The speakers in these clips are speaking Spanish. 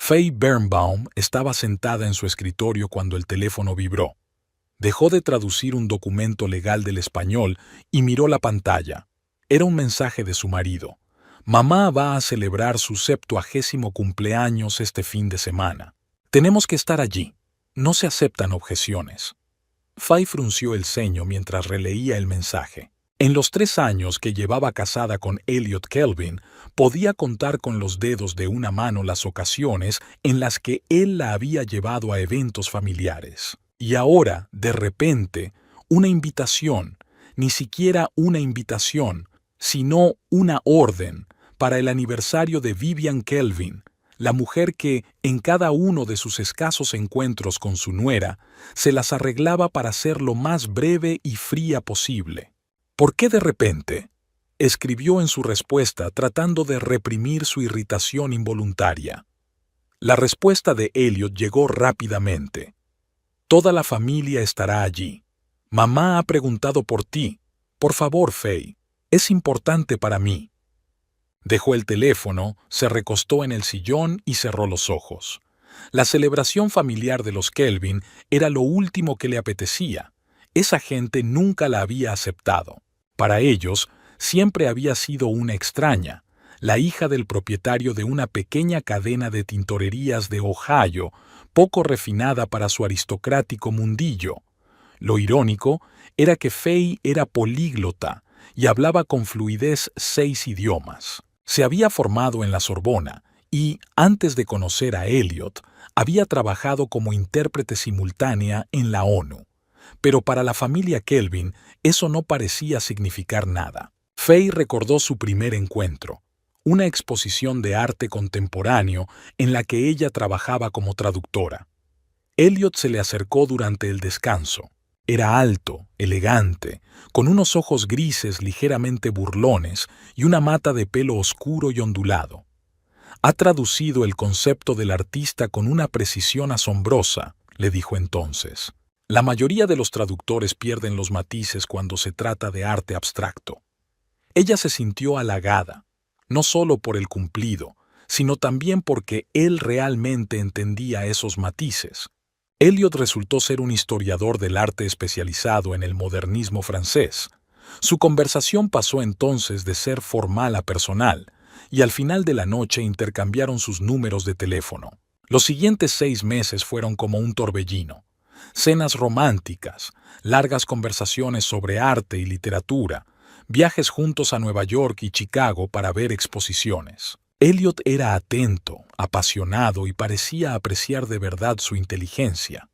Faye Birnbaum estaba sentada en su escritorio cuando el teléfono vibró. Dejó de traducir un documento legal del español y miró la pantalla. Era un mensaje de su marido. Mamá va a celebrar su 70º cumpleaños este fin de semana. Tenemos que estar allí. No se aceptan objeciones. Faye frunció el ceño mientras releía el mensaje. En los 3 años que llevaba casada con Elliot Kelvin, podía contar con los dedos de una mano las ocasiones en las que él la había llevado a eventos familiares. Y ahora, de repente, una invitación, ni siquiera una invitación, sino una orden, para el aniversario de Vivian Kelvin, la mujer que, en cada uno de sus escasos encuentros con su nuera, se las arreglaba para ser lo más breve y fría posible. ¿Por qué de repente? Escribió en su respuesta tratando de reprimir su irritación involuntaria. La respuesta de Elliot llegó rápidamente. Toda la familia estará allí. Mamá ha preguntado por ti. Por favor, Faye, es importante para mí. Dejó el teléfono, se recostó en el sillón y cerró los ojos. La celebración familiar de los Kelvin era lo último que le apetecía. Esa gente nunca la había aceptado. Para ellos, siempre había sido una extraña, la hija del propietario de una pequeña cadena de tintorerías de Ohio, poco refinada para su aristocrático mundillo. Lo irónico era que Faye era políglota y hablaba con fluidez 6 idiomas. Se había formado en la Sorbona y, antes de conocer a Elliot, había trabajado como intérprete simultánea en la ONU. Pero para la familia Kelvin eso no parecía significar nada. Faye recordó su primer encuentro, una exposición de arte contemporáneo en la que ella trabajaba como traductora. Elliot se le acercó durante el descanso. Era alto, elegante, con unos ojos grises ligeramente burlones y una mata de pelo oscuro y ondulado. Ha traducido el concepto del artista con una precisión asombrosa, le dijo entonces. La mayoría de los traductores pierden los matices cuando se trata de arte abstracto. Ella se sintió halagada, no solo por el cumplido, sino también porque él realmente entendía esos matices. Elliot resultó ser un historiador del arte especializado en el modernismo francés. Su conversación pasó entonces de ser formal a personal, y al final de la noche intercambiaron sus números de teléfono. Los siguientes 6 meses fueron como un torbellino. Cenas románticas, largas conversaciones sobre arte y literatura, viajes juntos a Nueva York y Chicago para ver exposiciones. Elliot era atento, apasionado y parecía apreciar de verdad su inteligencia.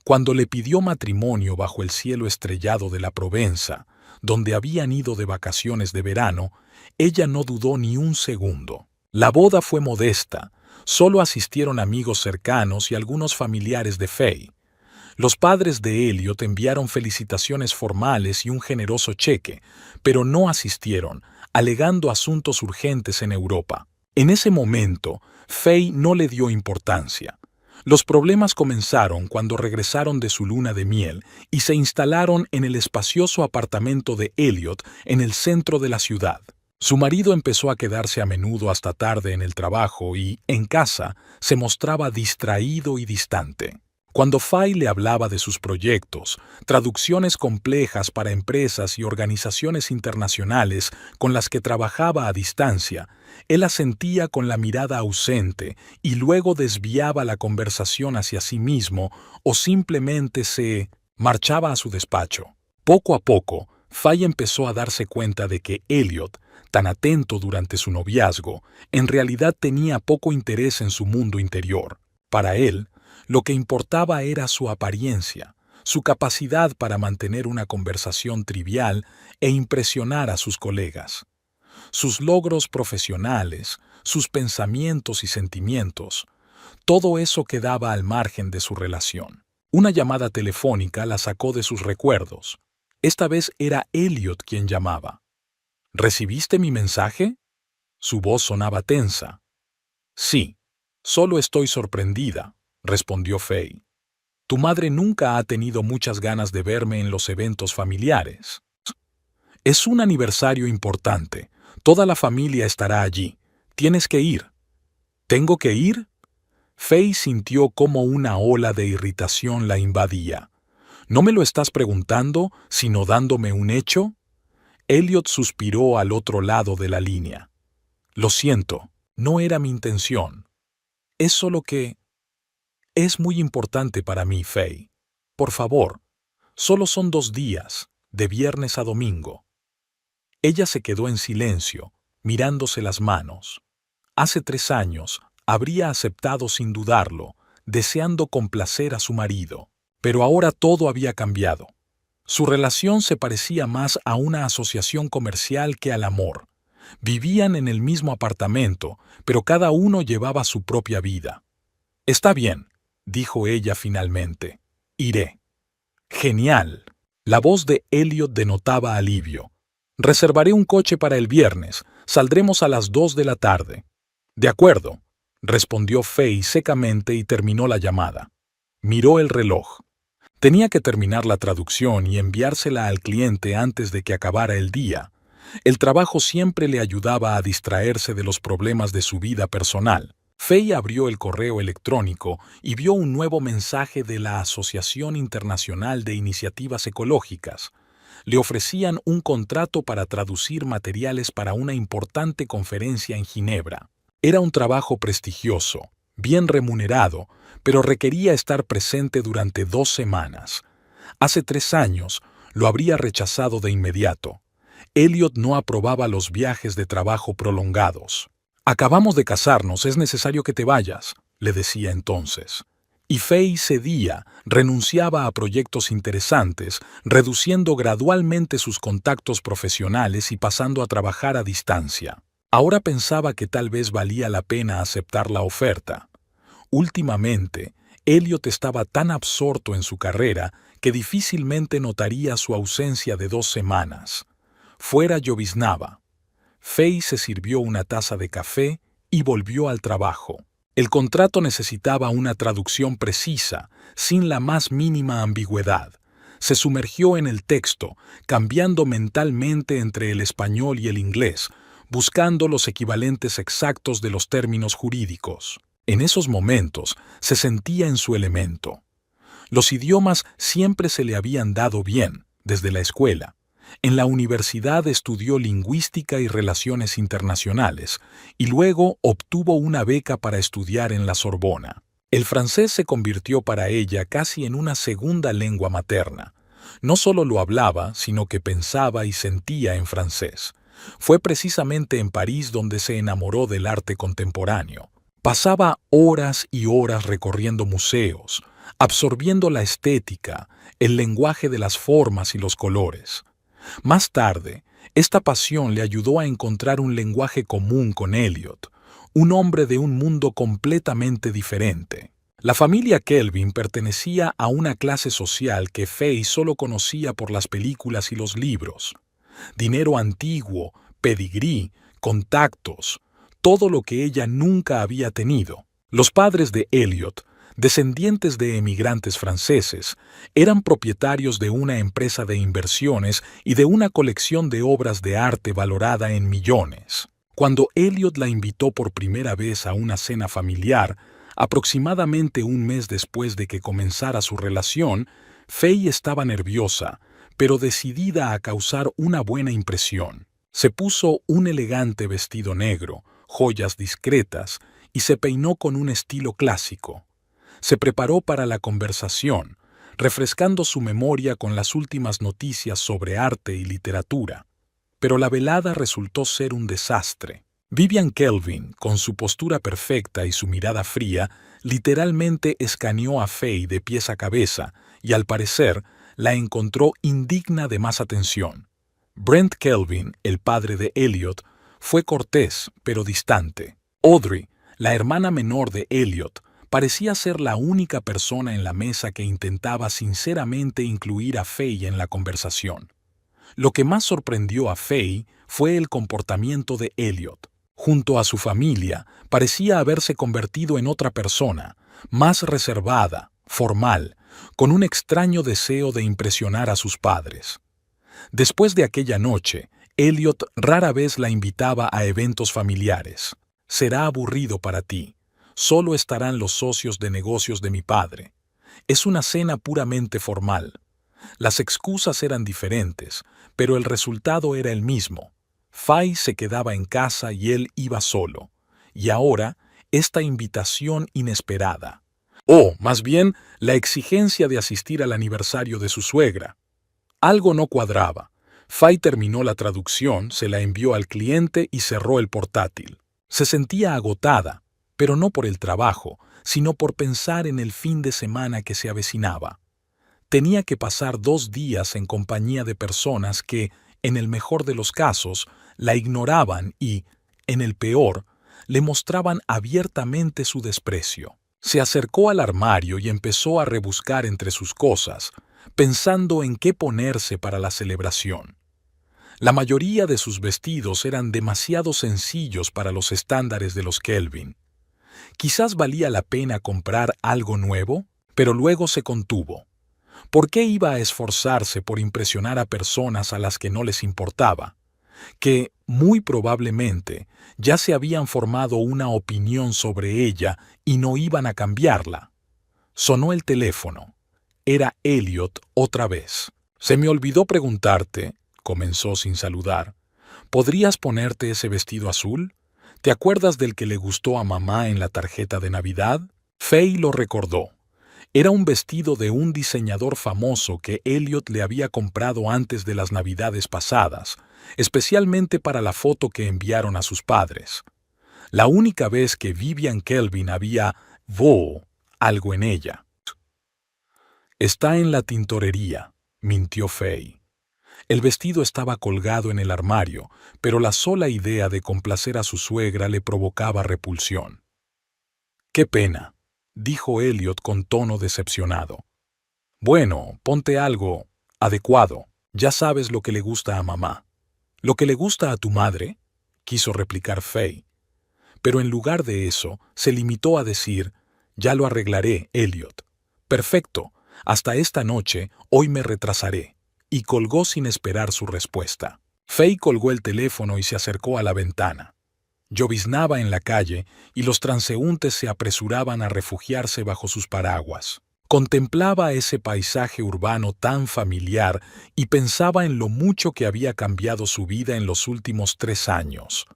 Cuando le pidió matrimonio bajo el cielo estrellado de la Provenza, donde habían ido de vacaciones de verano, ella no dudó ni un segundo. La boda fue modesta, solo asistieron amigos cercanos y algunos familiares de Faye. Los padres de Elliot enviaron felicitaciones formales y un generoso cheque, pero no asistieron, alegando asuntos urgentes en Europa. En ese momento, Faye no le dio importancia. Los problemas comenzaron cuando regresaron de su luna de miel y se instalaron en el espacioso apartamento de Elliot en el centro de la ciudad. Su marido empezó a quedarse a menudo hasta tarde en el trabajo y, en casa, se mostraba distraído y distante. Cuando Faye le hablaba de sus proyectos, traducciones complejas para empresas y organizaciones internacionales con las que trabajaba a distancia, él asentía con la mirada ausente y luego desviaba la conversación hacia sí mismo o simplemente se marchaba a su despacho. Poco a poco, Faye empezó a darse cuenta de que Elliot, tan atento durante su noviazgo, en realidad tenía poco interés en su mundo interior. Para él, lo que importaba era su apariencia, su capacidad para mantener una conversación trivial e impresionar a sus colegas. Sus logros profesionales, sus pensamientos y sentimientos, todo eso quedaba al margen de su relación. Una llamada telefónica la sacó de sus recuerdos. Esta vez era Elliot quien llamaba. ¿Recibiste mi mensaje? Su voz sonaba tensa. Sí, solo estoy sorprendida, respondió Faye. Tu madre nunca ha tenido muchas ganas de verme en los eventos familiares. Es un aniversario importante. Toda la familia estará allí. Tienes que ir. ¿Tengo que ir? Faye sintió cómo una ola de irritación la invadía. ¿No me lo estás preguntando, sino dándome un hecho? Elliot suspiró al otro lado de la línea. Lo siento, no era mi intención. Es solo que... Es muy importante para mí, Faye. Por favor, solo son 2 días, de viernes a domingo. Ella se quedó en silencio, mirándose las manos. Hace 3 años, habría aceptado sin dudarlo, deseando complacer a su marido. Pero ahora todo había cambiado. Su relación se parecía más a una asociación comercial que al amor. Vivían en el mismo apartamento, pero cada uno llevaba su propia vida. Está bien, dijo ella finalmente. Iré. Genial. La voz de Elliot denotaba alivio. Reservaré un coche para el viernes. Saldremos a las 2 de la tarde. De acuerdo, respondió Faye secamente y terminó la llamada. Miró el reloj. Tenía que terminar la traducción y enviársela al cliente antes de que acabara el día. El trabajo siempre le ayudaba a distraerse de los problemas de su vida personal. Faye abrió el correo electrónico y vio un nuevo mensaje de la Asociación Internacional de Iniciativas Ecológicas. Le ofrecían un contrato para traducir materiales para una importante conferencia en Ginebra. Era un trabajo prestigioso, bien remunerado, pero requería estar presente durante 2 semanas. Hace 3 años lo habría rechazado de inmediato. Elliot no aprobaba los viajes de trabajo prolongados. «Acabamos de casarnos, es necesario que te vayas», le decía entonces. Y Faye cedía, renunciaba a proyectos interesantes, reduciendo gradualmente sus contactos profesionales y pasando a trabajar a distancia. Ahora pensaba que tal vez valía la pena aceptar la oferta. Últimamente, Elliot estaba tan absorto en su carrera que difícilmente notaría su ausencia de 2 semanas. Fuera lloviznaba. Faye se sirvió una taza de café y volvió al trabajo. El contrato necesitaba una traducción precisa, sin la más mínima ambigüedad. Se sumergió en el texto, cambiando mentalmente entre el español y el inglés, buscando los equivalentes exactos de los términos jurídicos. En esos momentos se sentía en su elemento. Los idiomas siempre se le habían dado bien, desde la escuela. En la universidad estudió lingüística y relaciones internacionales, y luego obtuvo una beca para estudiar en la Sorbona. El francés se convirtió para ella casi en una segunda lengua materna. No solo lo hablaba, sino que pensaba y sentía en francés. Fue precisamente en París donde se enamoró del arte contemporáneo. Pasaba horas y horas recorriendo museos, absorbiendo la estética, el lenguaje de las formas y los colores. Más tarde, esta pasión le ayudó a encontrar un lenguaje común con Elliot, un hombre de un mundo completamente diferente. La familia Kelvin pertenecía a una clase social que Faye solo conocía por las películas y los libros. Dinero antiguo, pedigrí, contactos, todo lo que ella nunca había tenido. Los padres de Elliot, descendientes de emigrantes franceses, eran propietarios de una empresa de inversiones y de una colección de obras de arte valorada en millones. Cuando Elliot la invitó por primera vez a una cena familiar, aproximadamente un mes después de que comenzara su relación, Faye estaba nerviosa, pero decidida a causar una buena impresión. Se puso un elegante vestido negro, joyas discretas, y se peinó con un estilo clásico. Se preparó para la conversación, refrescando su memoria con las últimas noticias sobre arte y literatura. Pero la velada resultó ser un desastre. Vivian Kelvin, con su postura perfecta y su mirada fría, literalmente escaneó a Faye de pies a cabeza y, al parecer, la encontró indigna de más atención. Brent Kelvin, el padre de Elliot, fue cortés, pero distante. Audrey, la hermana menor de Elliot, parecía ser la única persona en la mesa que intentaba sinceramente incluir a Faye en la conversación. Lo que más sorprendió a Faye fue el comportamiento de Elliot. Junto a su familia, parecía haberse convertido en otra persona, más reservada, formal, con un extraño deseo de impresionar a sus padres. Después de aquella noche, Elliot rara vez la invitaba a eventos familiares. «Será aburrido para ti. Solo estarán los socios de negocios de mi padre. Es una cena puramente formal. Las excusas eran diferentes, pero el resultado era el mismo. Fay se quedaba en casa y él iba solo. Y ahora, esta invitación inesperada. O, más bien, la exigencia de asistir al aniversario de su suegra. Algo no cuadraba. Fay terminó la traducción, se la envió al cliente y cerró el portátil. Se sentía agotada, pero no por el trabajo, sino por pensar en el fin de semana que se avecinaba. Tenía que pasar 2 días en compañía de personas que, en el mejor de los casos, la ignoraban y, en el peor, le mostraban abiertamente su desprecio. Se acercó al armario y empezó a rebuscar entre sus cosas, pensando en qué ponerse para la celebración. La mayoría de sus vestidos eran demasiado sencillos para los estándares de los Kelvin. Quizás valía la pena comprar algo nuevo, pero luego se contuvo. ¿Por qué iba a esforzarse por impresionar a personas a las que no les importaba? Que, muy probablemente, ya se habían formado una opinión sobre ella y no iban a cambiarla. Sonó el teléfono. Era Elliot otra vez. «Se me olvidó preguntarte», comenzó sin saludar, «¿podrías ponerte ese vestido azul? ¿Te acuerdas del que le gustó a mamá en la tarjeta de Navidad?» Fay lo recordó. Era un vestido de un diseñador famoso que Elliot le había comprado antes de las Navidades pasadas, especialmente para la foto que enviaron a sus padres. La única vez que Vivian Kelvin había algo en ella. «Está en la tintorería», mintió Fay. El vestido estaba colgado en el armario, pero la sola idea de complacer a su suegra le provocaba repulsión. «Qué pena», dijo Elliot con tono decepcionado. «Bueno, ponte algo adecuado. Ya sabes lo que le gusta a mamá». «¿Lo que le gusta a tu madre?», quiso replicar Fay. Pero en lugar de eso, se limitó a decir: «Ya lo arreglaré, Elliot». «Perfecto. Hasta esta noche, hoy me retrasaré», y colgó sin esperar su respuesta. Fay colgó el teléfono y se acercó a la ventana. Lloviznaba en la calle y los transeúntes se apresuraban a refugiarse bajo sus paraguas. Contemplaba ese paisaje urbano tan familiar y pensaba en lo mucho que había cambiado su vida en los últimos 3 años.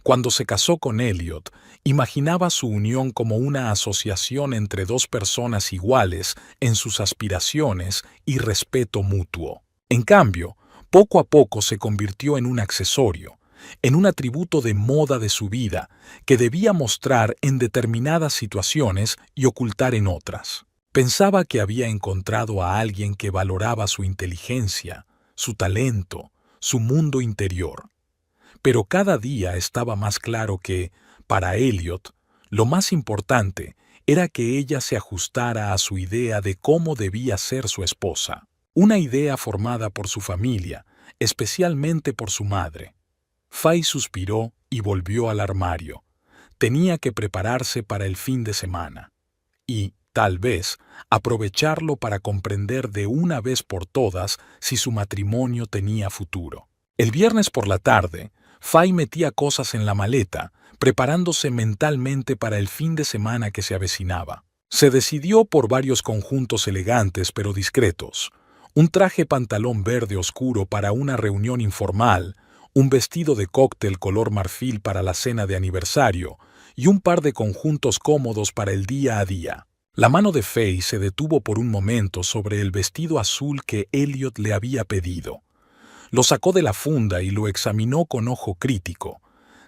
Cuando se casó con Elliot, imaginaba su unión como una asociación entre 2 personas iguales en sus aspiraciones y respeto mutuo. En cambio, poco a poco se convirtió en un accesorio, en un atributo de moda de su vida que debía mostrar en determinadas situaciones y ocultar en otras. Pensaba que había encontrado a alguien que valoraba su inteligencia, su talento, su mundo interior. Pero cada día estaba más claro que, para Elliot, lo más importante era que ella se ajustara a su idea de cómo debía ser su esposa. Una idea formada por su familia, especialmente por su madre. Fay suspiró y volvió al armario. Tenía que prepararse para el fin de semana. Y, tal vez, aprovecharlo para comprender de una vez por todas si su matrimonio tenía futuro. El viernes por la tarde, Fay metía cosas en la maleta, preparándose mentalmente para el fin de semana que se avecinaba. Se decidió por varios conjuntos elegantes pero discretos. Un traje pantalón verde oscuro para una reunión informal, un vestido de cóctel color marfil para la cena de aniversario y un par de conjuntos cómodos para el día a día. La mano de Fay se detuvo por un momento sobre el vestido azul que Elliot le había pedido. Lo sacó de la funda y lo examinó con ojo crítico.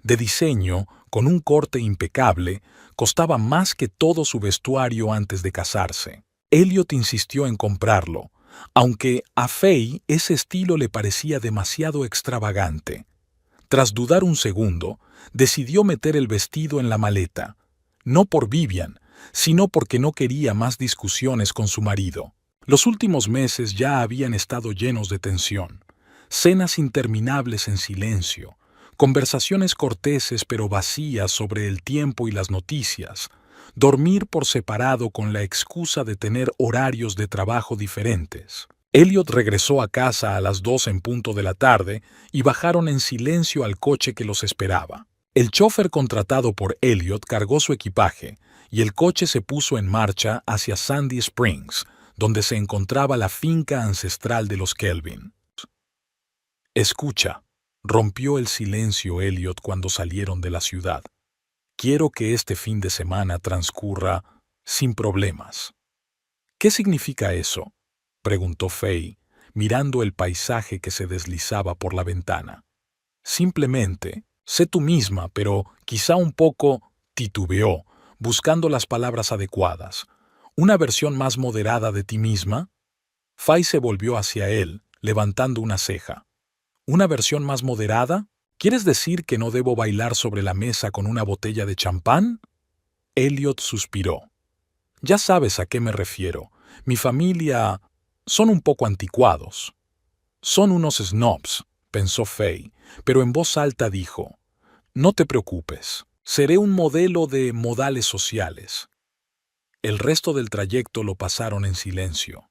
De diseño, con un corte impecable, costaba más que todo su vestuario antes de casarse. Elliot insistió en comprarlo, aunque a Fay ese estilo le parecía demasiado extravagante. Tras dudar un segundo, decidió meter el vestido en la maleta, no por Vivian, sino porque no quería más discusiones con su marido. Los últimos meses ya habían estado llenos de tensión, cenas interminables en silencio, conversaciones corteses pero vacías sobre el tiempo y las noticias, dormir por separado con la excusa de tener horarios de trabajo diferentes. Elliot regresó a casa a las 2 en punto de la tarde y bajaron en silencio al coche que los esperaba. El chofer contratado por Elliot cargó su equipaje y el coche se puso en marcha hacia Sandy Springs, donde se encontraba la finca ancestral de los Kelvin. «Escucha», rompió el silencio Elliot cuando salieron de la ciudad. «Quiero que este fin de semana transcurra sin problemas». «¿Qué significa eso?», preguntó Faye, mirando el paisaje que se deslizaba por la ventana. «Simplemente, sé tú misma, pero quizá un poco», titubeó, buscando las palabras adecuadas. «¿Una versión más moderada de ti misma?». Faye se volvió hacia él, levantando una ceja. «¿Una versión más moderada? ¿Quieres decir que no debo bailar sobre la mesa con una botella de champán?». Elliot suspiró. «Ya sabes a qué me refiero. Mi familia son un poco anticuados». «Son unos snobs», pensó Faye, pero en voz alta dijo: «No te preocupes, seré un modelo de modales sociales». El resto del trayecto lo pasaron en silencio.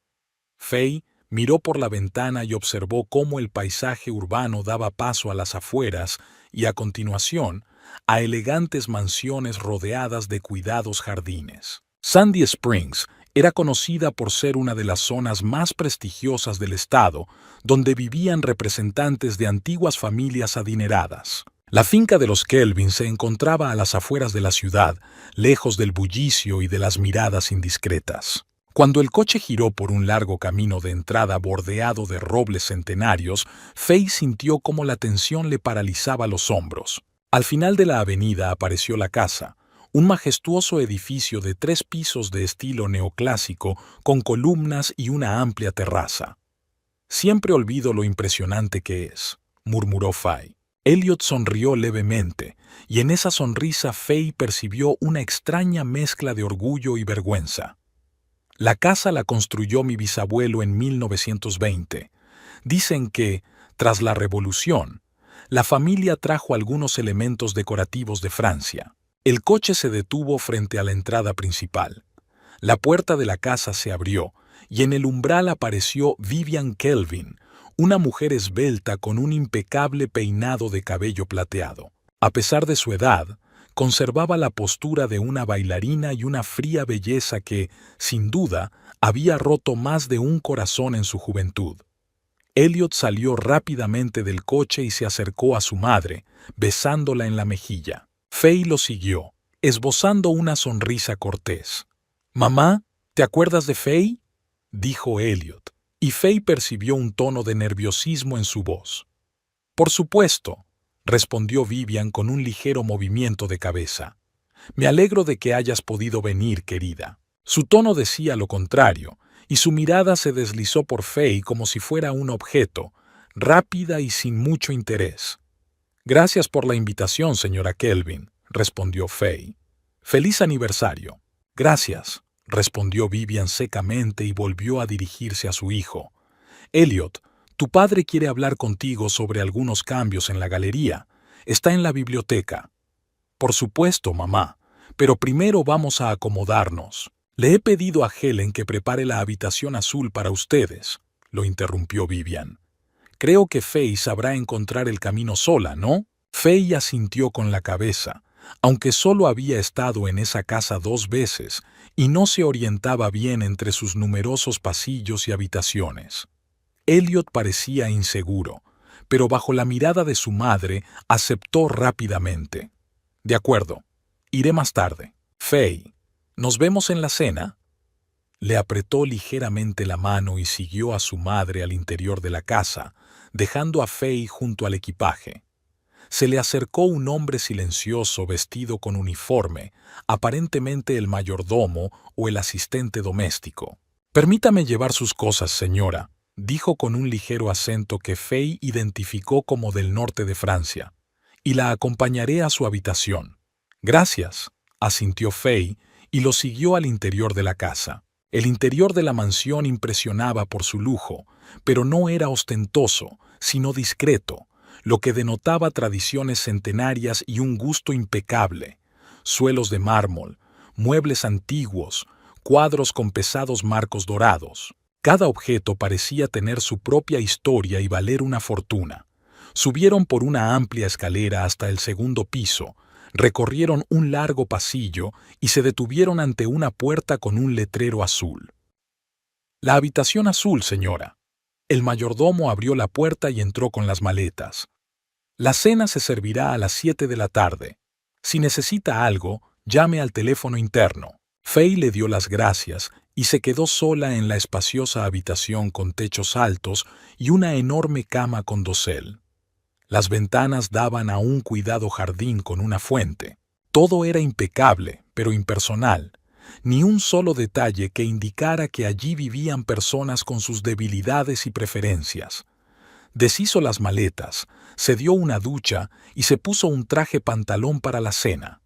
Faye miró por la ventana y observó cómo el paisaje urbano daba paso a las afueras y, a continuación, a elegantes mansiones rodeadas de cuidados jardines. Sandy Springs era conocida por ser una de las zonas más prestigiosas del estado, donde vivían representantes de antiguas familias adineradas. La finca de los Kelvin se encontraba a las afueras de la ciudad, lejos del bullicio y de las miradas indiscretas. Cuando el coche giró por un largo camino de entrada bordeado de robles centenarios, Faye sintió cómo la tensión le paralizaba los hombros. Al final de la avenida apareció la casa, un majestuoso edificio de 3 pisos de estilo neoclásico con columnas y una amplia terraza. «Siempre olvido lo impresionante que es», murmuró Faye. Elliot sonrió levemente, y en esa sonrisa Faye percibió una extraña mezcla de orgullo y vergüenza. «La casa la construyó mi bisabuelo en 1920. Dicen que, tras la Revolución, la familia trajo algunos elementos decorativos de Francia». El coche se detuvo frente a la entrada principal. La puerta de la casa se abrió, y en el umbral apareció Vivian Kelvin, una mujer esbelta con un impecable peinado de cabello plateado. A pesar de su edad, conservaba la postura de una bailarina y una fría belleza que, sin duda, había roto más de un corazón en su juventud. Elliot salió rápidamente del coche y se acercó a su madre, besándola en la mejilla. Faye lo siguió, esbozando una sonrisa cortés. «Mamá, ¿te acuerdas de Faye?», dijo Elliot, y Faye percibió un tono de nerviosismo en su voz. «Por supuesto», respondió Vivian con un ligero movimiento de cabeza. «Me alegro de que hayas podido venir, querida». Su tono decía lo contrario, y su mirada se deslizó por Faye como si fuera un objeto, rápida y sin mucho interés. «Gracias por la invitación, señora Kelvin», respondió Faye. «Feliz aniversario». «Gracias», respondió Vivian secamente y volvió a dirigirse a su hijo. «Elliot, tu padre quiere hablar contigo sobre algunos cambios en la galería. Está en la biblioteca». «Por supuesto, mamá, pero primero vamos a acomodarnos. Le he pedido a Helen que prepare la habitación azul para ustedes», lo interrumpió Vivian. «Creo que Faye sabrá encontrar el camino sola, ¿no?». Faye asintió con la cabeza, aunque solo había estado en esa casa 2 veces y no se orientaba bien entre sus numerosos pasillos y habitaciones. Elliot parecía inseguro, pero bajo la mirada de su madre aceptó rápidamente. «De acuerdo, iré más tarde». «Faye, ¿nos vemos en la cena?». Le apretó ligeramente la mano y siguió a su madre al interior de la casa, dejando a Faye junto al equipaje. Se le acercó un hombre silencioso vestido con uniforme, aparentemente el mayordomo o el asistente doméstico. «Permítame llevar sus cosas, señora», dijo con un ligero acento que Faye identificó como del norte de Francia, «y la acompañaré a su habitación». «Gracias», asintió Faye y lo siguió al interior de la casa. El interior de la mansión impresionaba por su lujo, pero no era ostentoso, sino discreto, lo que denotaba tradiciones centenarias y un gusto impecable. Suelos de mármol, muebles antiguos, cuadros con pesados marcos dorados. Cada objeto parecía tener su propia historia y valer una fortuna. Subieron por una amplia escalera hasta el segundo piso, Recorrieron un largo pasillo y se detuvieron ante una puerta con un letrero azul. «La habitación azul, señora». El mayordomo abrió la puerta y entró con las maletas. «La cena se servirá a las 7 de la tarde. Si necesita algo, llame al teléfono interno». Fay le dio las gracias y se quedó sola en la espaciosa habitación con techos altos y una enorme cama con dosel. Las ventanas daban a un cuidado jardín con una fuente. Todo era impecable, pero impersonal. Ni un solo detalle que indicara que allí vivían personas con sus debilidades y preferencias. Deshizo las maletas, se dio una ducha y se puso un traje pantalón para la cena.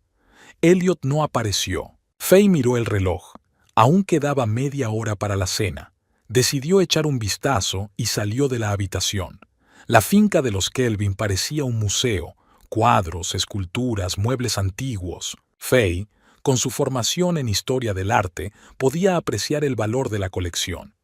Elliot no apareció. Fay miró el reloj. Aún quedaba media hora para la cena. Decidió echar un vistazo y salió de la habitación. La finca de los Kelvin parecía un museo, cuadros, esculturas, muebles antiguos. Fay, con su formación en historia del arte, podía apreciar el valor de la colección.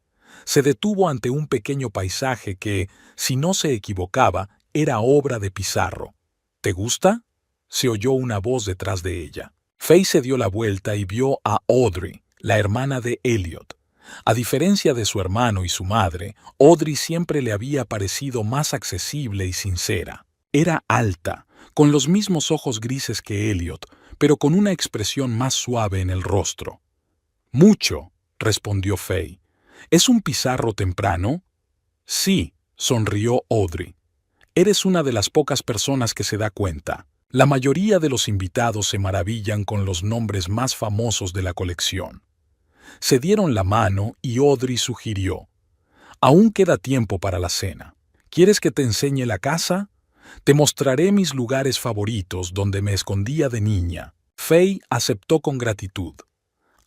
Se detuvo ante un pequeño paisaje que, si no se equivocaba, era obra de Pizarro. «¿Te gusta?», se oyó una voz detrás de ella. Fay se dio la vuelta y vio a Audrey, la hermana de Elliot. A diferencia de su hermano y su madre, Audrey siempre le había parecido más accesible y sincera. Era alta, con los mismos ojos grises que Elliot, pero con una expresión más suave en el rostro. «Mucho», respondió Fay. «¿Es un Pizarro temprano?» «Sí», sonrió Audrey. «Eres una de las pocas personas que se da cuenta. La mayoría de los invitados se maravillan con los nombres más famosos de la colección». Se dieron la mano y Audrey sugirió: «Aún queda tiempo para la cena. ¿Quieres que te enseñe la casa? Te mostraré mis lugares favoritos donde me escondía de niña». Fay aceptó con gratitud.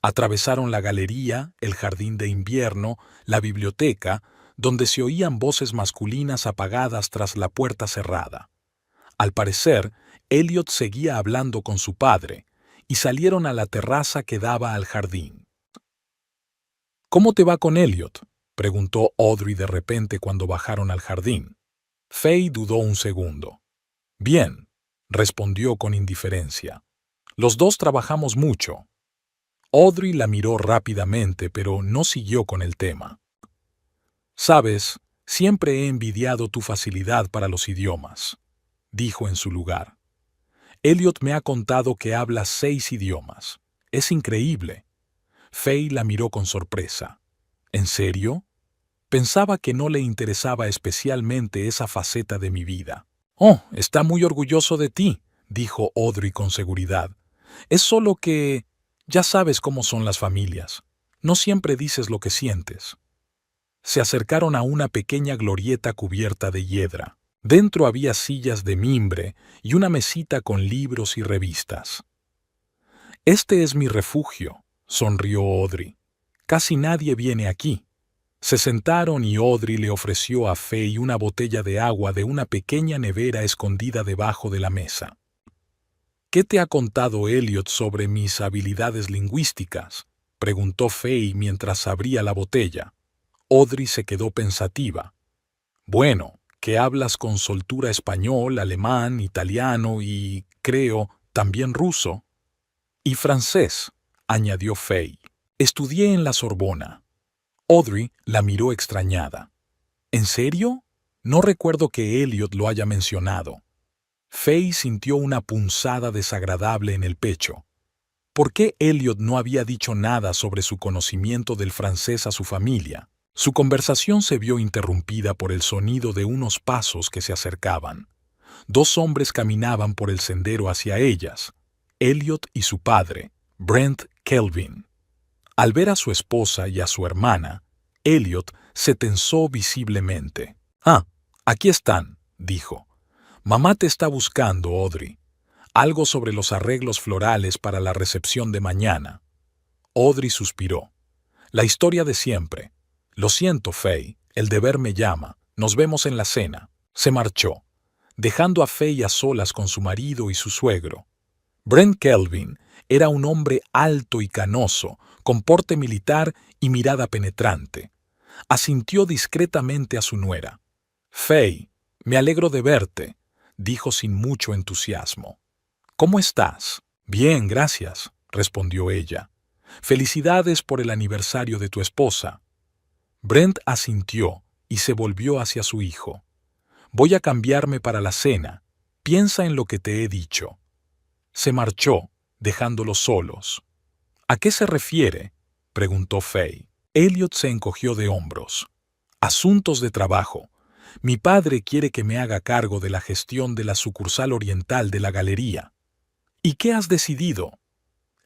Atravesaron la galería, el jardín de invierno, la biblioteca, donde se oían voces masculinas apagadas tras la puerta cerrada. Al parecer, Elliot seguía hablando con su padre, y salieron a la terraza que daba al jardín. «¿Cómo te va con Elliot?», preguntó Audrey de repente cuando bajaron al jardín. Fay dudó un segundo. «Bien», respondió con indiferencia. «Los dos trabajamos mucho». Audrey la miró rápidamente, pero no siguió con el tema. «Sabes, siempre he envidiado tu facilidad para los idiomas», dijo en su lugar. «Elliot me ha contado que hablas 6 idiomas. Es increíble». Fay la miró con sorpresa. «¿En serio? Pensaba que no le interesaba especialmente esa faceta de mi vida». «Oh, está muy orgulloso de ti», dijo Audrey con seguridad. «Es solo que... ya sabes cómo son las familias. No siempre dices lo que sientes». Se acercaron a una pequeña glorieta cubierta de hiedra. Dentro había sillas de mimbre y una mesita con libros y revistas. «Este es mi refugio», sonrió Audrey. «Casi nadie viene aquí». Se sentaron y Audrey le ofreció a Fay una botella de agua de una pequeña nevera escondida debajo de la mesa. «¿Qué te ha contado Elliot sobre mis habilidades lingüísticas?», preguntó Fay mientras abría la botella. Audrey se quedó pensativa. «Bueno, que hablas con soltura español, alemán, italiano y, creo, también ruso». «Y francés», añadió Fay. «Estudié en la Sorbona». Audrey la miró extrañada. «¿En serio? No recuerdo que Elliot lo haya mencionado». Fay sintió una punzada desagradable en el pecho. ¿Por qué Elliot no había dicho nada sobre su conocimiento del francés a su familia? Su conversación se vio interrumpida por el sonido de unos pasos que se acercaban. 2 hombres caminaban por el sendero hacia ellas, Elliot y su padre, Brent Kelvin. Al ver a su esposa y a su hermana, Elliot se tensó visiblemente. «Ah, aquí están», dijo. «Mamá te está buscando, Audrey. Algo sobre los arreglos florales para la recepción de mañana». Audrey suspiró. «La historia de siempre. Lo siento, Fay, el deber me llama. Nos vemos en la cena». Se marchó, dejando a Fay a solas con su marido y su suegro. Brent Kelvin era un hombre alto y canoso, con porte militar y mirada penetrante. Asintió discretamente a su nuera. «Fay, me alegro de verte», dijo sin mucho entusiasmo. ¿Cómo estás? Bien, gracias, respondió ella. Felicidades por el aniversario de tu esposa. Brent asintió y se volvió hacia su hijo. Voy a cambiarme para la cena. Piensa en lo que te he dicho. Se marchó, dejándolos solos. ¿A qué se refiere?, preguntó Faye. Elliot se encogió de hombros. Asuntos de trabajo. Mi padre quiere que me haga cargo de la gestión de la sucursal oriental de la galería. ¿Y qué has decidido?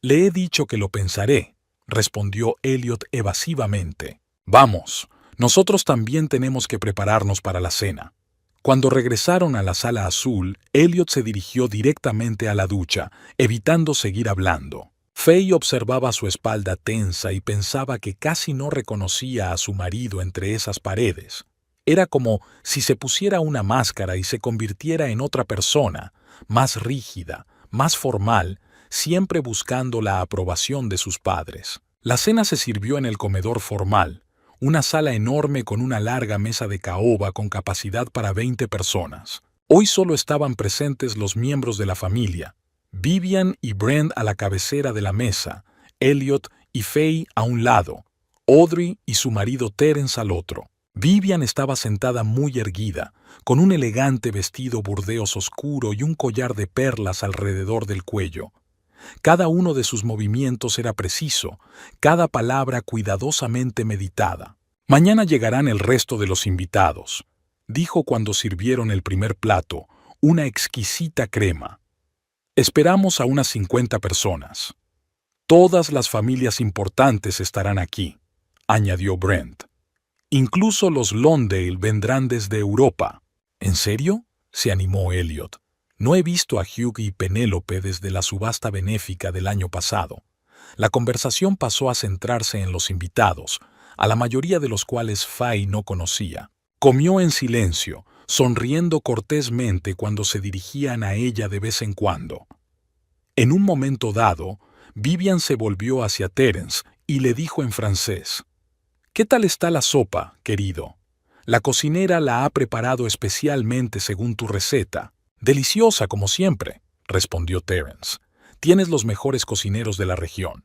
Le he dicho que lo pensaré, respondió Elliot evasivamente. Vamos, nosotros también tenemos que prepararnos para la cena. Cuando regresaron a la sala azul, Elliot se dirigió directamente a la ducha, evitando seguir hablando. Faye observaba su espalda tensa y pensaba que casi no reconocía a su marido entre esas paredes. Era como si se pusiera una máscara y se convirtiera en otra persona, más rígida, más formal, siempre buscando la aprobación de sus padres. La cena se sirvió en el comedor formal, una sala enorme con una larga mesa de caoba con capacidad para 20 personas. Hoy solo estaban presentes los miembros de la familia, Vivian y Brent a la cabecera de la mesa, Elliot y Faye a un lado, Audrey y su marido Terence al otro. Vivian estaba sentada muy erguida, con un elegante vestido burdeos oscuro y un collar de perlas alrededor del cuello. Cada uno de sus movimientos era preciso, cada palabra cuidadosamente meditada. Mañana llegarán el resto de los invitados, dijo cuando sirvieron el primer plato, una exquisita crema. Esperamos a unas 50 personas. Todas las familias importantes estarán aquí, añadió Brent. Incluso los Lonsdale vendrán desde Europa. ¿En serio?, se animó Elliot. No he visto a Hugh y Penélope desde la subasta benéfica del año pasado. La conversación pasó a centrarse en los invitados, a la mayoría de los cuales Faye no conocía. Comió en silencio, sonriendo cortésmente cuando se dirigían a ella de vez en cuando. En un momento dado, Vivian se volvió hacia Terence y le dijo en francés: «¿Qué tal está la sopa, querido? La cocinera la ha preparado especialmente según tu receta». «Deliciosa, como siempre», respondió Terence. «Tienes los mejores cocineros de la región».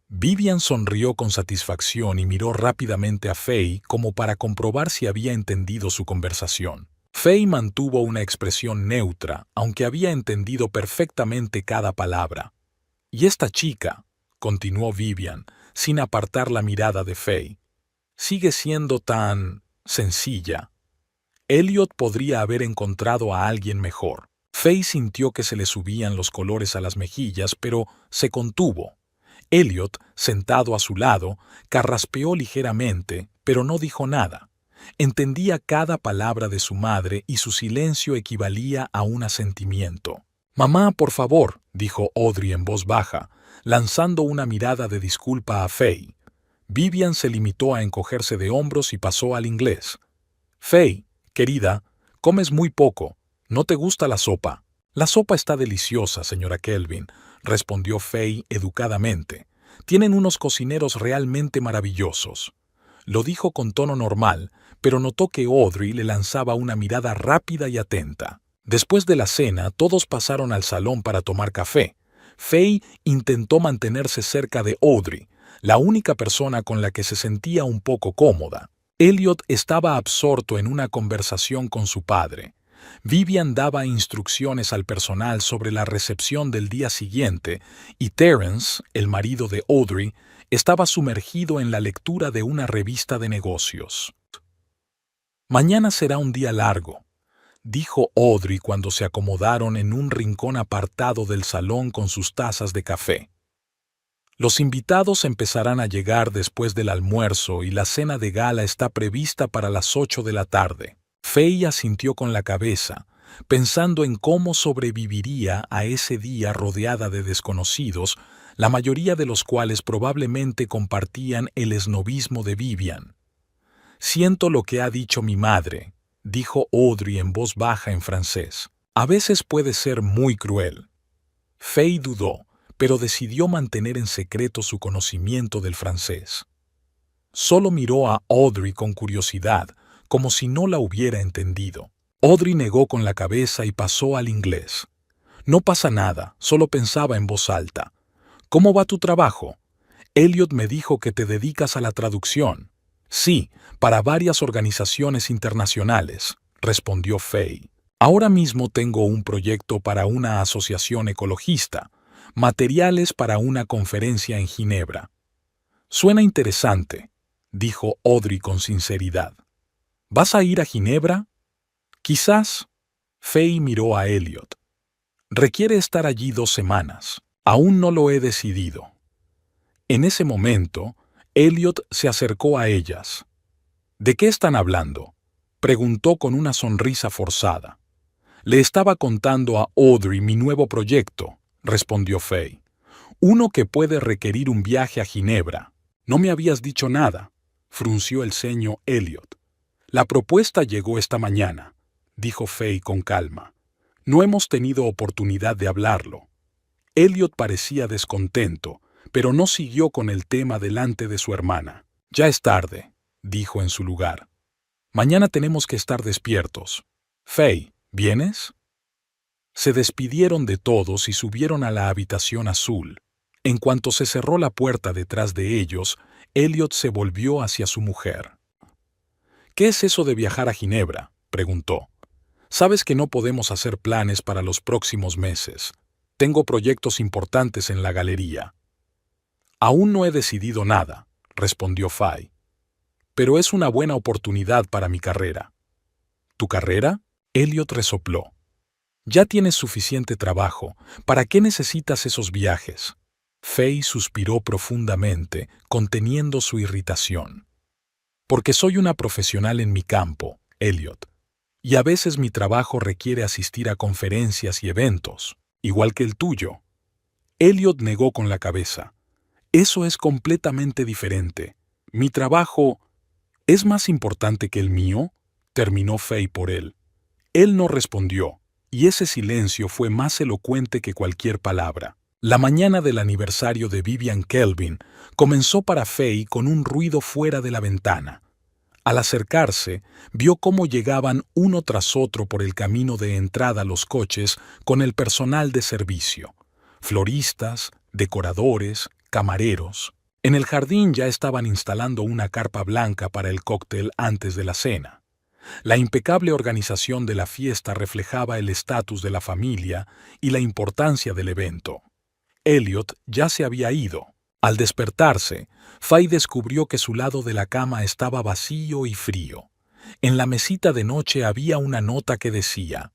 Vivian sonrió con satisfacción y miró rápidamente a Faye como para comprobar si había entendido su conversación. Faye mantuvo una expresión neutra, aunque había entendido perfectamente cada palabra. «Y esta chica», continuó Vivian, sin apartar la mirada de Faye, «sigue siendo tan sencilla». Elliot podría haber encontrado a alguien mejor. Faye sintió que se le subían los colores a las mejillas, pero se contuvo. Elliot, sentado a su lado, carraspeó ligeramente, pero no dijo nada. Entendía cada palabra de su madre y su silencio equivalía a un asentimiento. «Mamá, por favor», dijo Audrey en voz baja, lanzando una mirada de disculpa a Faye. Vivian se limitó a encogerse de hombros y pasó al inglés. «Faye, querida, comes muy poco. ¿No te gusta la sopa?» «La sopa está deliciosa, señora Kelvin», respondió Faye educadamente. «Tienen unos cocineros realmente maravillosos». Lo dijo con tono normal, pero notó que Audrey le lanzaba una mirada rápida y atenta. Después de la cena, todos pasaron al salón para tomar café. Faye intentó mantenerse cerca de Audrey, la única persona con la que se sentía un poco cómoda. Elliot estaba absorto en una conversación con su padre. Vivian daba instrucciones al personal sobre la recepción del día siguiente y Terence, el marido de Audrey, estaba sumergido en la lectura de una revista de negocios. «Mañana será un día largo», dijo Audrey cuando se acomodaron en un rincón apartado del salón con sus tazas de café. «Los invitados empezarán a llegar después del almuerzo y la cena de gala está prevista para las 8 de la tarde». Faye asintió con la cabeza, pensando en cómo sobreviviría a ese día rodeada de desconocidos, la mayoría de los cuales probablemente compartían el esnobismo de Vivian. «Siento lo que ha dicho mi madre», dijo Audrey en voz baja en francés. «A veces puede ser muy cruel». Faye dudó, pero decidió mantener en secreto su conocimiento del francés. Solo miró a Audrey con curiosidad, como si no la hubiera entendido. Audrey negó con la cabeza y pasó al inglés. No pasa nada, solo pensaba en voz alta. ¿Cómo va tu trabajo? Elliot me dijo que te dedicas a la traducción. Sí, para varias organizaciones internacionales, respondió Faye. Ahora mismo tengo un proyecto para una asociación ecologista, materiales para una conferencia en Ginebra. Suena interesante, dijo Audrey con sinceridad. ¿Vas a ir a Ginebra? Quizás. Faye miró a Elliot. Requiere estar allí 2 semanas. Aún no lo he decidido. En ese momento, Elliot se acercó a ellas. ¿De qué están hablando?, preguntó con una sonrisa forzada. Le estaba contando a Audrey mi nuevo proyecto, respondió Faye. Uno que puede requerir un viaje a Ginebra. No me habías dicho nada, frunció el ceño Elliot. La propuesta llegó esta mañana, dijo Faye con calma. No hemos tenido oportunidad de hablarlo. Elliot parecía descontento, pero no siguió con el tema delante de su hermana. Ya es tarde, dijo en su lugar. Mañana tenemos que estar despiertos. Faye, ¿vienes? Se despidieron de todos y subieron a la habitación azul. En cuanto se cerró la puerta detrás de ellos, Elliot se volvió hacia su mujer. ¿Qué es eso de viajar a Ginebra?, preguntó. Sabes que no podemos hacer planes para los próximos meses. Tengo proyectos importantes en la galería. Aún no he decidido nada, respondió Faye. Pero es una buena oportunidad para mi carrera. ¿Tu carrera? Elliot resopló. Ya tienes suficiente trabajo. ¿Para qué necesitas esos viajes? Faye suspiró profundamente, conteniendo su irritación. Porque soy una profesional en mi campo, Elliot. Y a veces mi trabajo requiere asistir a conferencias y eventos, igual que el tuyo. Elliot negó con la cabeza. Eso es completamente diferente. Mi trabajo es más importante que el mío, terminó Faye por él. Él no respondió, y ese silencio fue más elocuente que cualquier palabra. La mañana del aniversario de Vivian Kelvin comenzó para Faye con un ruido fuera de la ventana. Al acercarse, vio cómo llegaban uno tras otro por el camino de entrada los coches con el personal de servicio. Floristas, decoradores, camareros. En el jardín ya estaban instalando una carpa blanca para el cóctel antes de la cena. La impecable organización de la fiesta reflejaba el estatus de la familia y la importancia del evento. Elliot ya se había ido. Al despertarse, Faye descubrió que su lado de la cama estaba vacío y frío. En la mesita de noche había una nota que decía: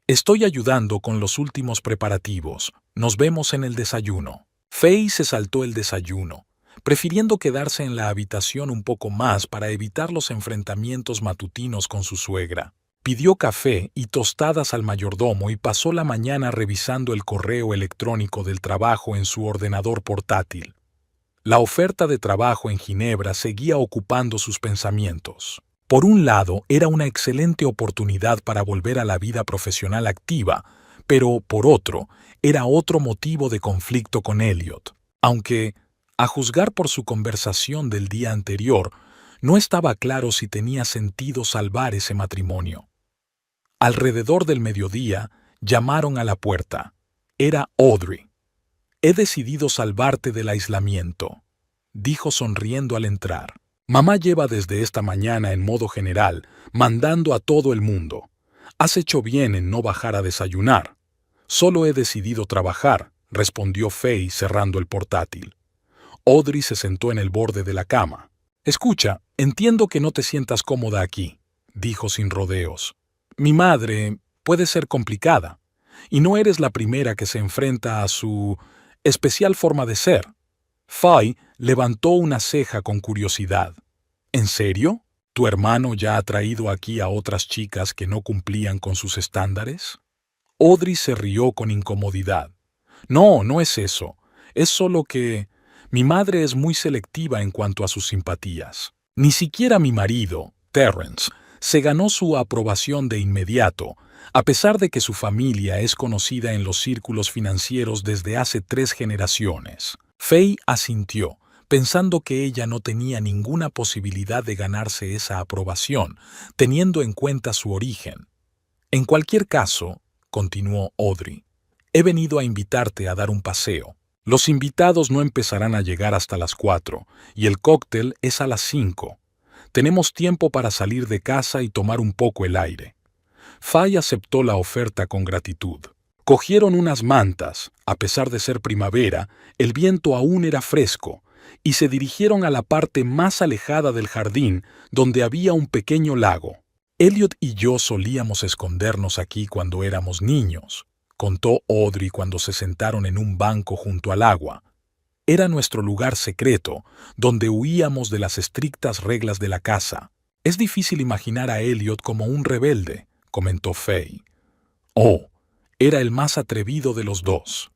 «Estoy ayudando con los últimos preparativos. Nos vemos en el desayuno». Faye se saltó el desayuno, prefiriendo quedarse en la habitación un poco más para evitar los enfrentamientos matutinos con su suegra. Pidió café y tostadas al mayordomo y pasó la mañana revisando el correo electrónico del trabajo en su ordenador portátil. La oferta de trabajo en Ginebra seguía ocupando sus pensamientos. Por un lado, era una excelente oportunidad para volver a la vida profesional activa, pero, por otro, era otro motivo de conflicto con Elliot. Aunque, a juzgar por su conversación del día anterior, no estaba claro si tenía sentido salvar ese matrimonio. Alrededor del mediodía, llamaron a la puerta. Era Audrey. «He decidido salvarte del aislamiento», dijo sonriendo al entrar. «Mamá lleva desde esta mañana en modo general, mandando a todo el mundo. Has hecho bien en no bajar a desayunar». «Solo he decidido trabajar», respondió Faye cerrando el portátil. Audrey se sentó en el borde de la cama. «Escucha, entiendo que no te sientas cómoda aquí», dijo sin rodeos. «Mi madre puede ser complicada, y no eres la primera que se enfrenta a su especial forma de ser». Faye levantó una ceja con curiosidad. «¿En serio? ¿Tu hermano ya ha traído aquí a otras chicas que no cumplían con sus estándares?» Audrey se rió con incomodidad. «No, no es eso. Es solo que mi madre es muy selectiva en cuanto a sus simpatías. Ni siquiera mi marido, Terrence, se ganó su aprobación de inmediato, a pesar de que su familia es conocida en los círculos financieros desde hace 3 generaciones. Faye asintió, pensando que ella no tenía ninguna posibilidad de ganarse esa aprobación, teniendo en cuenta su origen. «En cualquier caso», continuó Audrey, He venido a invitarte a dar un paseo. Los invitados no empezarán a llegar hasta las 4 y el cóctel es a las 5. Tenemos tiempo para salir de casa y tomar un poco el aire. Fay aceptó la oferta con gratitud. Cogieron unas mantas, a pesar de ser primavera, el viento aún era fresco, y se dirigieron a la parte más alejada del jardín, donde había un pequeño lago. Elliot y yo solíamos escondernos aquí cuando éramos niños, contó Audrey cuando se sentaron en un banco junto al agua. Era nuestro lugar secreto, donde huíamos de las estrictas reglas de la casa. Es difícil imaginar a Elliot como un rebelde, comentó Fay. Oh, era el más atrevido de los dos.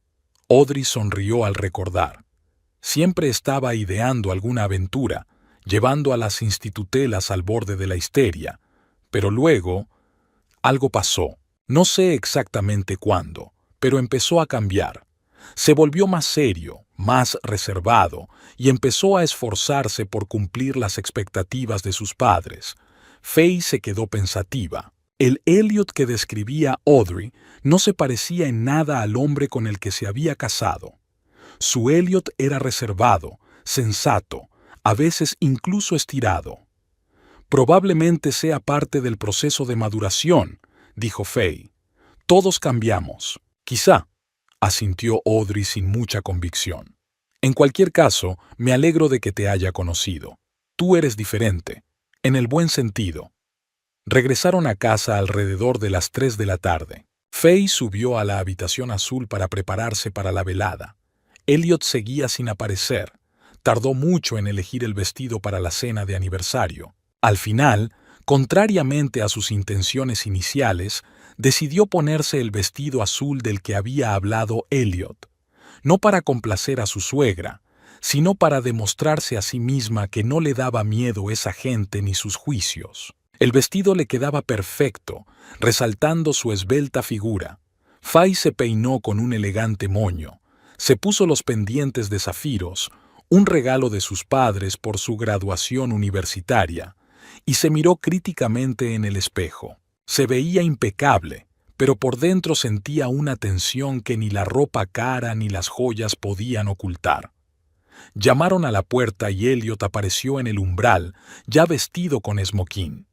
Audrey sonrió al recordar. Siempre estaba ideando alguna aventura, llevando a las institutelas al borde de la histeria. Pero luego, algo pasó. No sé exactamente cuándo, pero empezó a cambiar. Se volvió más serio, más reservado, y empezó a esforzarse por cumplir las expectativas de sus padres. Fay se quedó pensativa. El Elliot que describía Audrey no se parecía en nada al hombre con el que se había casado. Su Elliot era reservado, sensato, a veces incluso estirado. Probablemente sea parte del proceso de maduración, dijo Fay. Todos cambiamos. Quizá, asintió Audrey sin mucha convicción. En cualquier caso, me alegro de que te haya conocido. Tú eres diferente, en el buen sentido. Regresaron a casa alrededor de las 3 de la tarde. Fay subió a la habitación azul para prepararse para la velada. Elliot seguía sin aparecer. Tardó mucho en elegir el vestido para la cena de aniversario. Al final, contrariamente a sus intenciones iniciales, decidió ponerse el vestido azul del que había hablado Elliot, no para complacer a su suegra, sino para demostrarse a sí misma que no le daba miedo esa gente ni sus juicios. El vestido le quedaba perfecto, resaltando su esbelta figura. Fay se peinó con un elegante moño, se puso los pendientes de zafiros, un regalo de sus padres por su graduación universitaria, y se miró críticamente en el espejo. Se veía impecable, pero por dentro sentía una tensión que ni la ropa cara ni las joyas podían ocultar. Llamaron a la puerta y Elliot apareció en el umbral, ya vestido con esmoquín.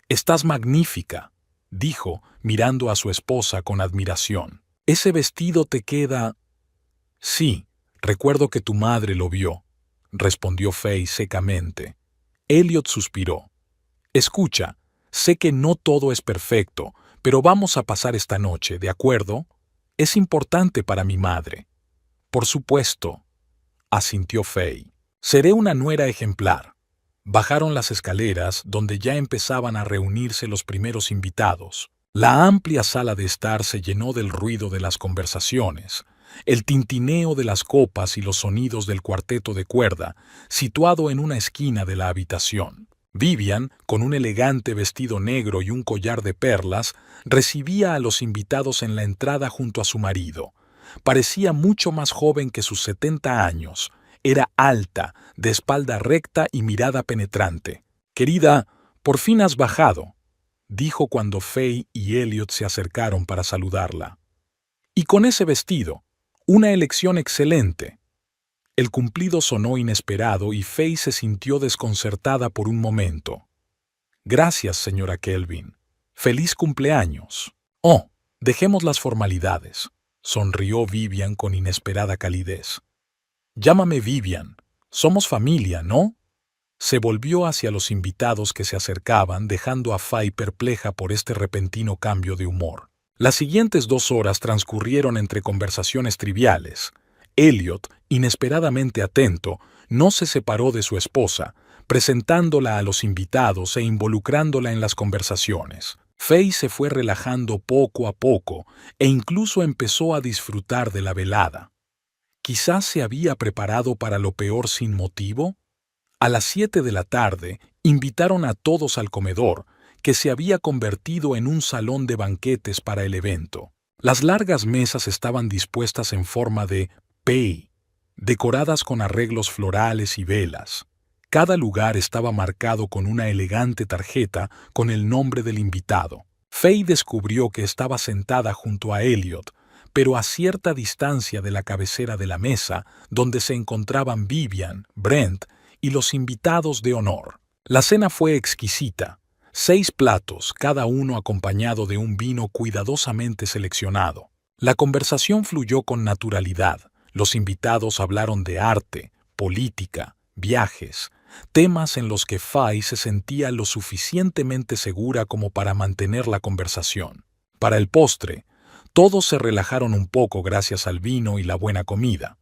«Estás magnífica», dijo, mirando a su esposa con admiración. «Ese vestido te queda...» «Sí, recuerdo que tu madre lo vio», respondió Fay secamente. Elliot suspiró. «Escucha, sé que no todo es perfecto, pero vamos a pasar esta noche, ¿de acuerdo? Es importante para mi madre». «Por supuesto», asintió Fay. «Seré una nuera ejemplar». Bajaron las escaleras, donde ya empezaban a reunirse los primeros invitados. La amplia sala de estar se llenó del ruido de las conversaciones, el tintineo de las copas y los sonidos del cuarteto de cuerda, situado en una esquina de la habitación. Vivian, con un elegante vestido negro y un collar de perlas, recibía a los invitados en la entrada junto a su marido. Parecía mucho más joven que sus 70 años. Era alta, de espalda recta y mirada penetrante. «Querida, por fin has bajado», dijo cuando Fay y Elliot se acercaron para saludarla. «Y con ese vestido, una elección excelente». El cumplido sonó inesperado y Fay se sintió desconcertada por un momento. «Gracias, señora Kelvin. ¡Feliz cumpleaños!». «Oh, dejemos las formalidades», sonrió Vivian con inesperada calidez. «Llámame Vivian. Somos familia, ¿no?». Se volvió hacia los invitados que se acercaban, dejando a Fay perpleja por este repentino cambio de humor. Las siguientes 2 horas transcurrieron entre conversaciones triviales. Elliot, inesperadamente atento, no se separó de su esposa, presentándola a los invitados e involucrándola en las conversaciones. Fay se fue relajando poco a poco e incluso empezó a disfrutar de la velada. ¿Quizás se había preparado para lo peor sin motivo? A las 7 de la tarde invitaron a todos al comedor, que se había convertido en un salón de banquetes para el evento. Las largas mesas estaban dispuestas en forma de P, decoradas con arreglos florales y velas. Cada lugar estaba marcado con una elegante tarjeta con el nombre del invitado. Fay descubrió que estaba sentada junto a Elliot, pero a cierta distancia de la cabecera de la mesa, donde se encontraban Vivian, Brent y los invitados de honor. La cena fue exquisita. 6 platos, cada uno acompañado de un vino cuidadosamente seleccionado. La conversación fluyó con naturalidad. Los invitados hablaron de arte, política, viajes, temas en los que Faye se sentía lo suficientemente segura como para mantener la conversación. Para el postre, todos se relajaron un poco gracias al vino y la buena comida.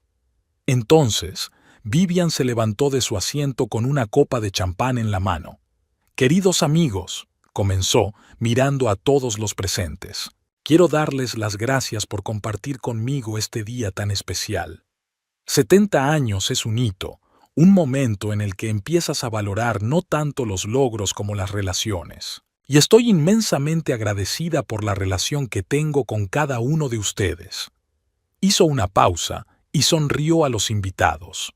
Entonces, Vivian se levantó de su asiento con una copa de champán en la mano. «Queridos amigos», comenzó, mirando a todos los presentes, «quiero darles las gracias por compartir conmigo este día tan especial. 70 años es un hito, un momento en el que empiezas a valorar no tanto los logros como las relaciones. Y estoy inmensamente agradecida por la relación que tengo con cada uno de ustedes». Hizo una pausa y sonrió a los invitados.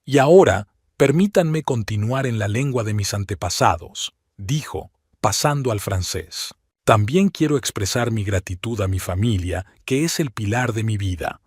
«Y ahora, permítanme continuar en la lengua de mis antepasados», dijo, pasando al francés. «También quiero expresar mi gratitud a mi familia, que es el pilar de mi vida.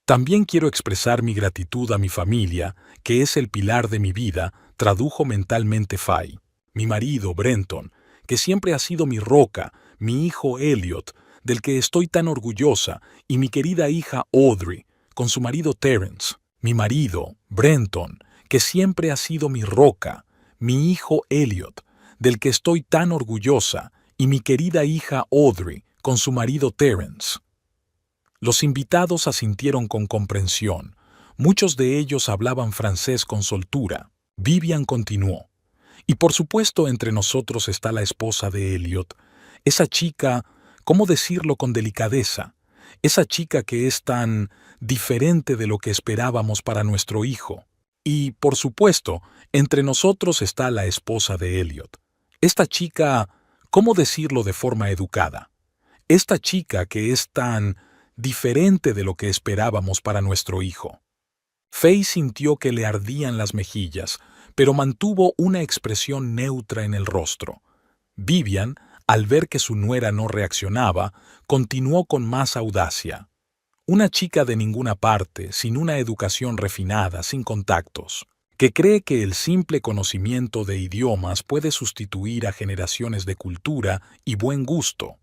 También quiero expresar mi gratitud a mi familia, que es el pilar de mi vida», tradujo mentalmente Faye. «Mi marido, Brenton, que siempre ha sido mi roca, mi hijo Elliot, del que estoy tan orgullosa, y mi querida hija Audrey, con su marido Terence. Mi marido, Brenton, que siempre ha sido mi roca, mi hijo Elliot, del que estoy tan orgullosa, y mi querida hija Audrey, con su marido Terence». Los invitados asintieron con comprensión. Muchos de ellos hablaban francés con soltura. Vivian continuó. «Y por supuesto entre nosotros está la esposa de Elliot, esa chica, ¿cómo decirlo con delicadeza? Esa chica que es tan diferente de lo que esperábamos para nuestro hijo. Y, por supuesto, entre nosotros está la esposa de Elliot. Esta chica, ¿cómo decirlo de forma educada? Esta chica que es tan diferente de lo que esperábamos para nuestro hijo». Faye sintió que le ardían las mejillas, pero mantuvo una expresión neutra en el rostro. Vivian, al ver que su nuera no reaccionaba, continuó con más audacia. «Una chica de ninguna parte, sin una educación refinada, sin contactos, que cree que el simple conocimiento de idiomas puede sustituir a generaciones de cultura y buen gusto.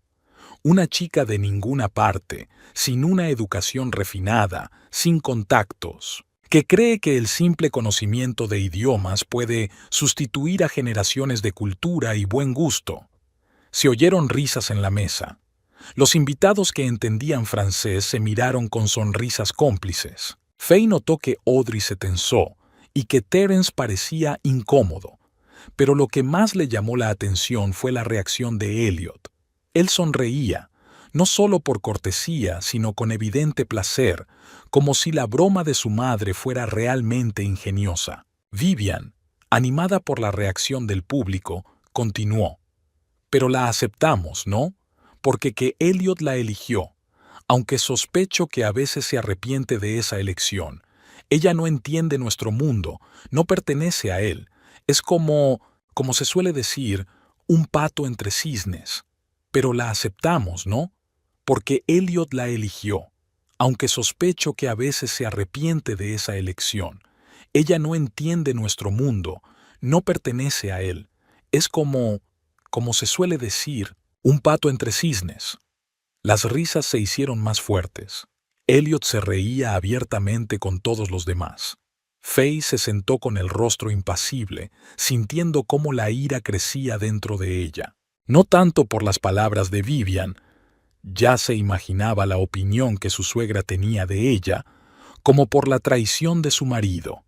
Una chica de ninguna parte, sin una educación refinada, sin contactos, que cree que el simple conocimiento de idiomas puede sustituir a generaciones de cultura y buen gusto». Se oyeron risas en la mesa. Los invitados que entendían francés se miraron con sonrisas cómplices. Faye notó que Audrey se tensó y que Terence parecía incómodo, pero lo que más le llamó la atención fue la reacción de Elliot. Él sonreía, no solo por cortesía, sino con evidente placer, como si la broma de su madre fuera realmente ingeniosa. Vivian, animada por la reacción del público, continuó. «Pero la aceptamos, ¿no? Porque que Elliot la eligió, aunque sospecho que a veces se arrepiente de esa elección. Ella no entiende nuestro mundo, no pertenece a él. Es como se suele decir, un pato entre cisnes. Pero la aceptamos, ¿no? Porque Elliot la eligió, aunque sospecho que a veces se arrepiente de esa elección. Ella no entiende nuestro mundo, no pertenece a él. Es como se suele decir, un pato entre cisnes». Las risas se hicieron más fuertes. Elliot se reía abiertamente con todos los demás. Faye se sentó con el rostro impasible, sintiendo cómo la ira crecía dentro de ella. No tanto por las palabras de Vivian, ya se imaginaba la opinión que su suegra tenía de ella, como por la traición de su marido.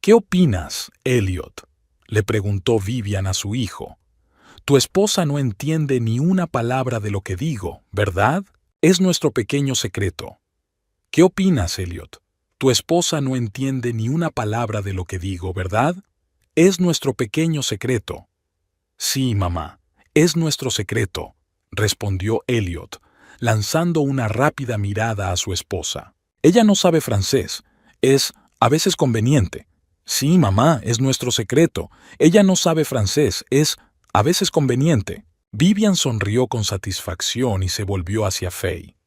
«¿Qué opinas, Elliot?», le preguntó Vivian a su hijo. «Tu esposa no entiende ni una palabra de lo que digo, ¿verdad? Es nuestro pequeño secreto». «¿Qué opinas, Elliot? Tu esposa no entiende ni una palabra de lo que digo, ¿verdad? Es nuestro pequeño secreto». «Sí, mamá, es nuestro secreto», respondió Elliot, lanzando una rápida mirada a su esposa. «Ella no sabe francés. Es a veces conveniente». «Sí, mamá, es nuestro secreto. Ella no sabe francés. Es a veces conveniente». Vivian sonrió con satisfacción y se volvió hacia Faye.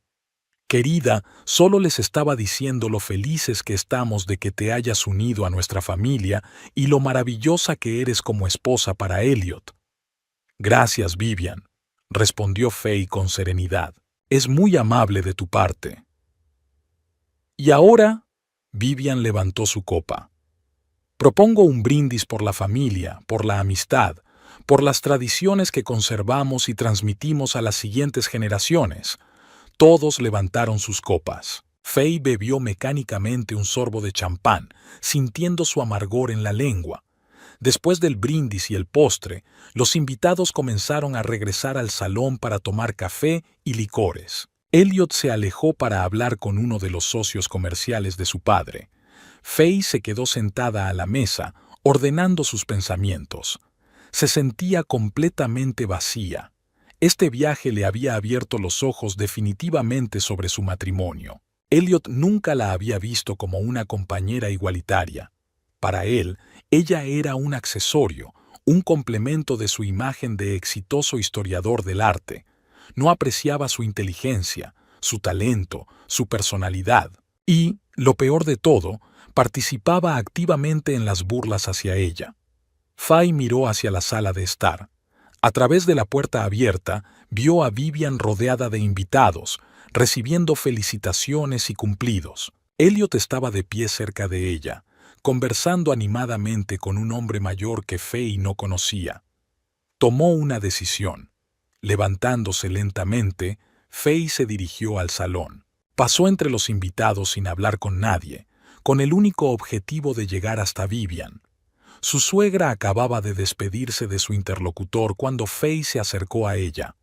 Querida, solo les estaba diciendo lo felices que estamos de que te hayas unido a nuestra familia y lo maravillosa que eres como esposa para Elliot. Gracias, Vivian, respondió Faye con serenidad. Es muy amable de tu parte. Y ahora, Vivian levantó su copa. Propongo un brindis por la familia, por la amistad, por las tradiciones que conservamos y transmitimos a las siguientes generaciones. Todos levantaron sus copas. Faye bebió mecánicamente un sorbo de champán, sintiendo su amargor en la lengua. Después del brindis y el postre, los invitados comenzaron a regresar al salón para tomar café y licores. Elliot se alejó para hablar con uno de los socios comerciales de su padre. Faye se quedó sentada a la mesa, ordenando sus pensamientos. Se sentía completamente vacía. Este viaje le había abierto los ojos definitivamente sobre su matrimonio. Elliot nunca la había visto como una compañera igualitaria. Para él, ella era un accesorio, un complemento de su imagen de exitoso historiador del arte. No apreciaba su inteligencia, su talento, su personalidad. Y, lo peor de todo, participaba activamente en las burlas hacia ella. Faye miró hacia la sala de estar. A través de la puerta abierta, vio a Vivian rodeada de invitados, recibiendo felicitaciones y cumplidos. Elliot estaba de pie cerca de ella, conversando animadamente con un hombre mayor que Faye no conocía. Tomó una decisión. Levantándose lentamente, Faye se dirigió al salón. Pasó entre los invitados sin hablar con nadie, con el único objetivo de llegar hasta Vivian. Su suegra acababa de despedirse de su interlocutor cuando Faye se acercó a ella.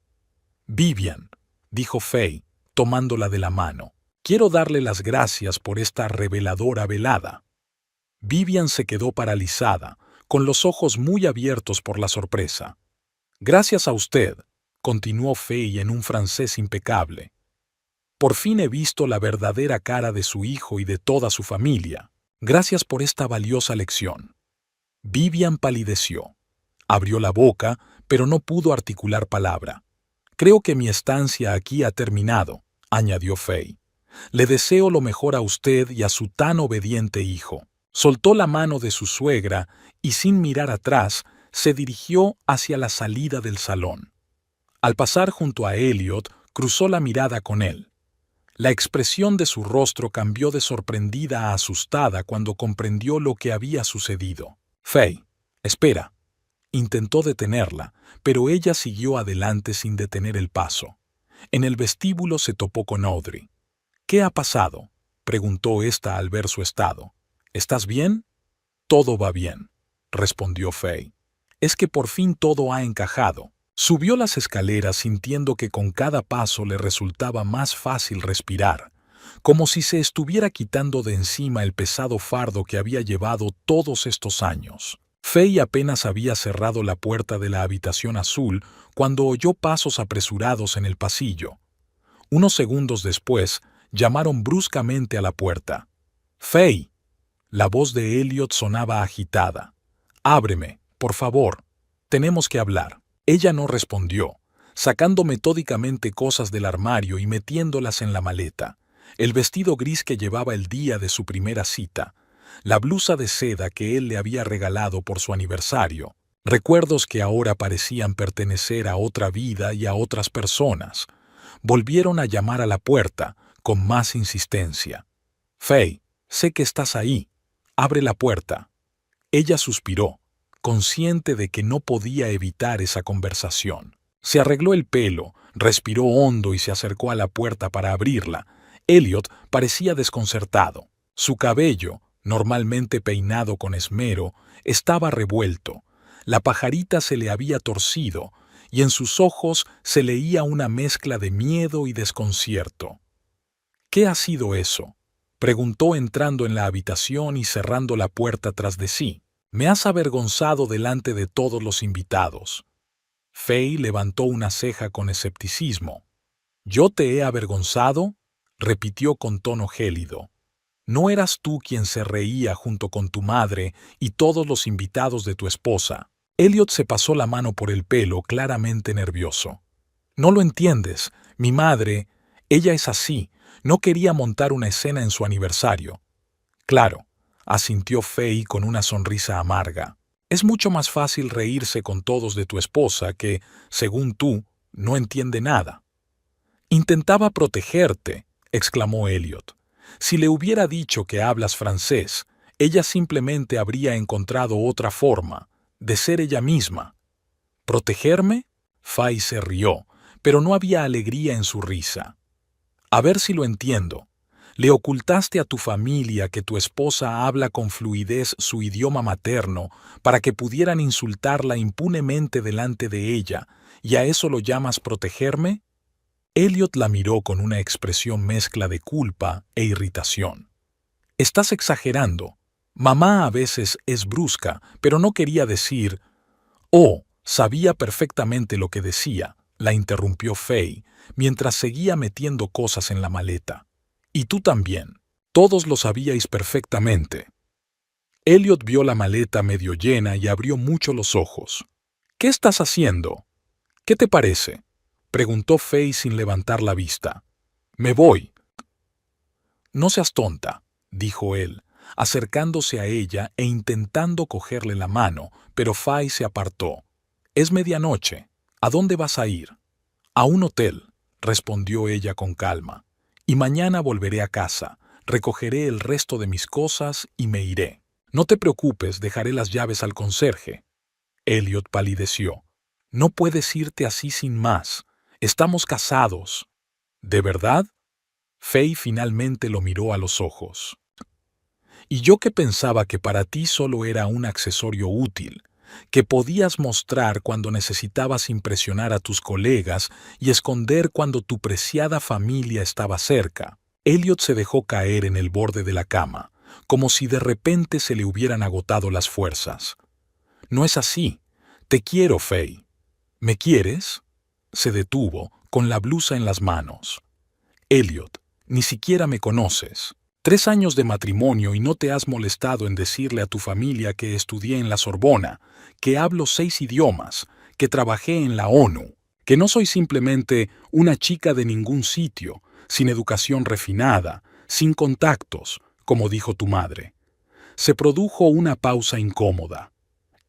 «Vivian», dijo Faye, tomándola de la mano, «quiero darle las gracias por esta reveladora velada». Vivian se quedó paralizada, con los ojos muy abiertos por la sorpresa. «Gracias a usted», continuó Faye en un francés impecable. «Por fin he visto la verdadera cara de su hijo y de toda su familia. Gracias por esta valiosa lección». Vivian palideció. Abrió la boca, pero no pudo articular palabra. «Creo que mi estancia aquí ha terminado», añadió Faye. «Le deseo lo mejor a usted y a su tan obediente hijo». Soltó la mano de su suegra y, sin mirar atrás, se dirigió hacia la salida del salón. Al pasar junto a Elliot, cruzó la mirada con él. La expresión de su rostro cambió de sorprendida a asustada cuando comprendió lo que había sucedido. «Faye, espera». Intentó detenerla, pero ella siguió adelante sin detener el paso. En el vestíbulo se topó con Audrey. «¿Qué ha pasado?», preguntó ésta al ver su estado. «¿Estás bien?» «Todo va bien», respondió Faye. «Es que por fin todo ha encajado». Subió las escaleras sintiendo que con cada paso le resultaba más fácil respirar, como si se estuviera quitando de encima el pesado fardo que había llevado todos estos años. Faye apenas había cerrado la puerta de la habitación azul cuando oyó pasos apresurados en el pasillo. Unos segundos después, llamaron bruscamente a la puerta. «Faye». La voz de Elliot sonaba agitada. «Ábreme, por favor. Tenemos que hablar». Ella no respondió, sacando metódicamente cosas del armario y metiéndolas en la maleta. El vestido gris que llevaba el día de su primera cita, la blusa de seda que él le había regalado por su aniversario, recuerdos que ahora parecían pertenecer a otra vida y a otras personas, volvieron a llamar a la puerta con más insistencia. «Faye, sé que estás ahí. Abre la puerta». Ella suspiró, consciente de que no podía evitar esa conversación. Se arregló el pelo, respiró hondo y se acercó a la puerta para abrirla. Elliot parecía desconcertado. Su cabello, normalmente peinado con esmero, estaba revuelto. La pajarita se le había torcido y en sus ojos se leía una mezcla de miedo y desconcierto. «¿Qué ha sido eso?», preguntó entrando en la habitación y cerrando la puerta tras de sí. «Me has avergonzado delante de todos los invitados». Faye levantó una ceja con escepticismo. «¿Yo te he avergonzado?», repitió con tono gélido. «¿No eras tú quien se reía junto con tu madre y todos los invitados de tu esposa?» Elliot se pasó la mano por el pelo, claramente nervioso. «No lo entiendes. Mi madre, Ella es así, no quería montar una escena en su aniversario. Claro, asintió Faye con una sonrisa amarga. Es mucho más fácil reírse con todos de tu esposa que, según tú, no entiende nada. Intentaba protegerte, exclamó Elliot. Si le hubiera dicho que hablas francés, ella simplemente habría encontrado otra forma, de ser ella misma. ¿Protegerme? Faye se rió, pero no había alegría en su risa. A ver si lo entiendo. Le ocultaste a tu familia que tu esposa habla con fluidez su idioma materno para que pudieran insultarla impunemente delante de ella, ¿y a eso lo llamas protegerme? Elliot la miró con una expresión mezcla de culpa e irritación. Estás exagerando. Mamá a veces es brusca, pero no quería decir... Oh, sabía perfectamente lo que decía, la interrumpió Faye, mientras seguía metiendo cosas en la maleta. Y tú también. Todos lo sabíais perfectamente. Elliot vio la maleta medio llena y abrió mucho los ojos. ¿Qué estás haciendo? ¿Qué te parece? Preguntó Faye sin levantar la vista. Me voy. No seas tonta, dijo él, acercándose a ella e intentando cogerle la mano, pero Faye se apartó. Es medianoche. ¿A dónde vas a ir? A un hotel, respondió ella con calma. Y mañana volveré a casa, recogeré el resto de mis cosas y me iré. No te preocupes, dejaré las llaves al conserje. Elliot palideció. No puedes irte así sin más. Estamos casados. ¿De verdad? Faye finalmente lo miró a los ojos. Y yo que pensaba que para ti solo era un accesorio útil, que podías mostrar cuando necesitabas impresionar a tus colegas y esconder cuando tu preciada familia estaba cerca. Elliot se dejó caer en el borde de la cama, como si de repente se le hubieran agotado las fuerzas. No es así. Te quiero, Faye. ¿Me quieres? Se detuvo, con la blusa en las manos. Elliot, ni siquiera me conoces. 3 años de matrimonio y no te has molestado en decirle a tu familia que estudié en la Sorbona, que hablo 6 idiomas, que trabajé en la ONU, que no soy simplemente una chica de ningún sitio, sin educación refinada, sin contactos, como dijo tu madre. Se produjo una pausa incómoda.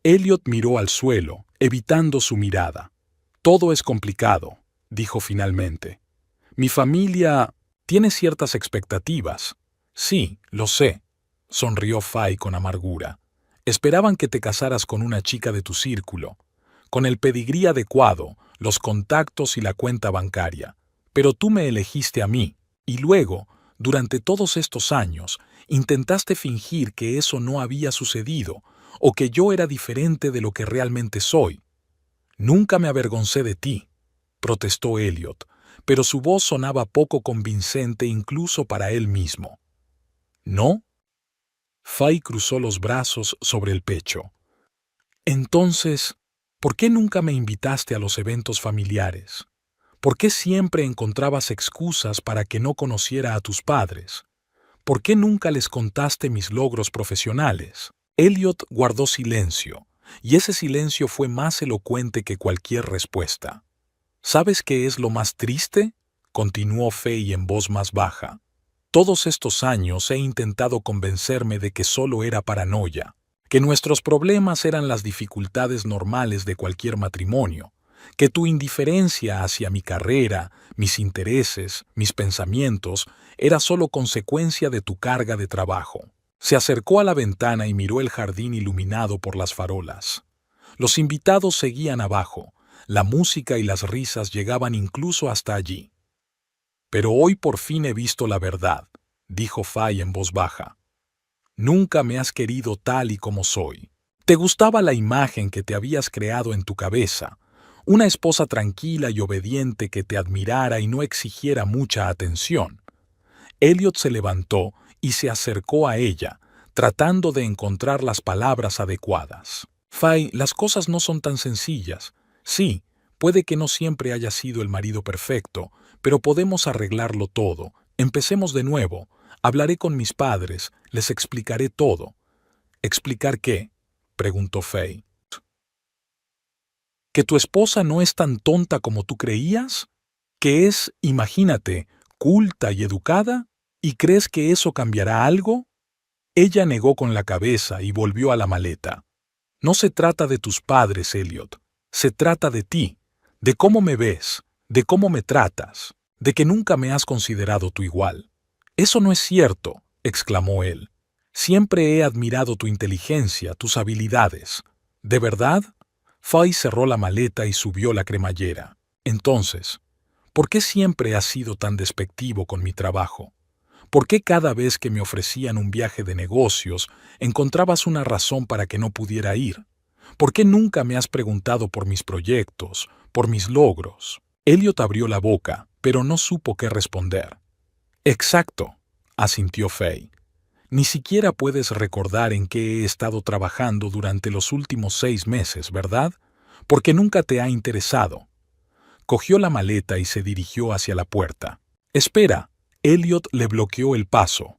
Elliot miró al suelo, evitando su mirada. Todo es complicado, dijo finalmente. Mi familia tiene ciertas expectativas. Sí, lo sé, sonrió Faye con amargura. Esperaban que te casaras con una chica de tu círculo, con el pedigrí adecuado, los contactos y la cuenta bancaria. Pero tú me elegiste a mí, y luego, durante todos estos años, intentaste fingir que eso no había sucedido, o que yo era diferente de lo que realmente soy. Nunca me avergoncé de ti, protestó Elliot, pero su voz sonaba poco convincente incluso para él mismo. ¿No? Faye cruzó los brazos sobre el pecho. Entonces, ¿por qué nunca me invitaste a los eventos familiares? ¿Por qué siempre encontrabas excusas para que no conociera a tus padres? ¿Por qué nunca les contaste mis logros profesionales? Elliot guardó silencio, y ese silencio fue más elocuente que cualquier respuesta. ¿Sabes qué es lo más triste? Continuó Faye en voz más baja. Todos estos años he intentado convencerme de que solo era paranoia, que nuestros problemas eran las dificultades normales de cualquier matrimonio, que tu indiferencia hacia mi carrera, mis intereses, mis pensamientos, era solo consecuencia de tu carga de trabajo. Se acercó a la ventana y miró el jardín iluminado por las farolas. Los invitados seguían abajo, la música y las risas llegaban incluso hasta allí. Pero hoy por fin he visto la verdad, dijo Faye en voz baja. Nunca me has querido tal y como soy. Te gustaba la imagen que te habías creado en tu cabeza, una esposa tranquila y obediente que te admirara y no exigiera mucha atención. Elliot se levantó y se acercó a ella, tratando de encontrar las palabras adecuadas. Faye, las cosas no son tan sencillas. Sí, puede que no siempre haya sido el marido perfecto, pero podemos arreglarlo todo. Empecemos de nuevo. Hablaré con mis padres, les explicaré todo. ¿Explicar qué? Preguntó Faye. ¿Que tu esposa no es tan tonta como tú creías? Que es, imagínate, culta y educada? ¿Y crees que eso cambiará algo? Ella negó con la cabeza y volvió a la maleta. No se trata de tus padres, Elliot. Se trata de ti, de cómo me ves, de cómo me tratas, de que nunca me has considerado tu igual. Eso no es cierto, exclamó él. Siempre he admirado tu inteligencia, tus habilidades. ¿De verdad? Fay cerró la maleta y subió la cremallera. Entonces, ¿por qué siempre has sido tan despectivo con mi trabajo? ¿Por qué cada vez que me ofrecían un viaje de negocios encontrabas una razón para que no pudiera ir? ¿Por qué nunca me has preguntado por mis proyectos, por mis logros? Elliot abrió la boca, pero no supo qué responder. Exacto, asintió Fay. Ni siquiera puedes recordar en qué he estado trabajando durante los últimos 6 meses, ¿verdad? Porque nunca te ha interesado. Cogió la maleta y se dirigió hacia la puerta. Espera, Elliot le bloqueó el paso.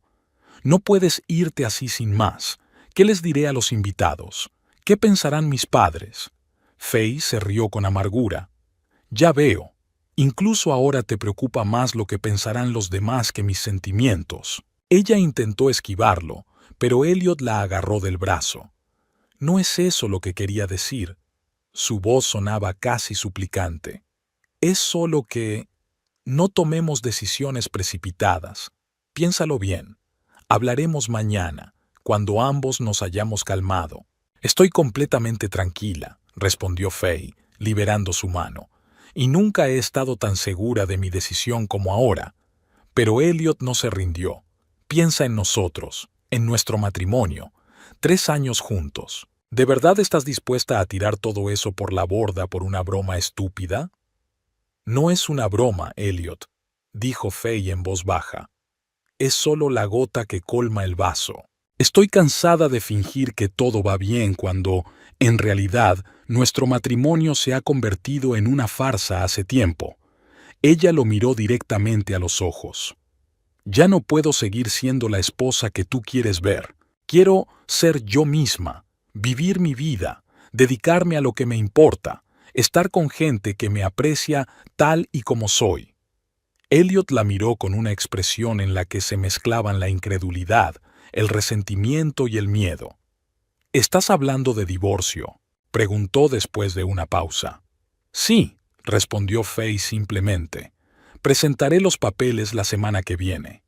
No puedes irte así sin más. ¿Qué les diré a los invitados? ¿Qué pensarán mis padres? Fay se rió con amargura. Ya veo. Incluso ahora te preocupa más lo que pensarán los demás que mis sentimientos. Ella intentó esquivarlo, pero Elliot la agarró del brazo. No es eso lo que quería decir. Su voz sonaba casi suplicante. Es solo que no tomemos decisiones precipitadas. Piénsalo bien. Hablaremos mañana, cuando ambos nos hayamos calmado. Estoy completamente tranquila, respondió Fay, liberando su mano. Y nunca he estado tan segura de mi decisión como ahora. Pero Elliot no se rindió. Piensa en nosotros, en nuestro matrimonio. 3 años juntos. ¿De verdad estás dispuesta a tirar todo eso por la borda por una broma estúpida? No es una broma, Elliot, dijo Fay en voz baja. Es solo la gota que colma el vaso. Estoy cansada de fingir que todo va bien cuando, en realidad, nuestro matrimonio se ha convertido en una farsa hace tiempo. Ella lo miró directamente a los ojos. Ya no puedo seguir siendo la esposa que tú quieres ver. Quiero ser yo misma, vivir mi vida, dedicarme a lo que me importa, estar con gente que me aprecia tal y como soy. Elliot la miró con una expresión en la que se mezclaban la incredulidad, el resentimiento y el miedo. ¿Estás hablando de divorcio?, preguntó después de una pausa. Sí, respondió Fay simplemente. Presentaré los papeles la semana que viene.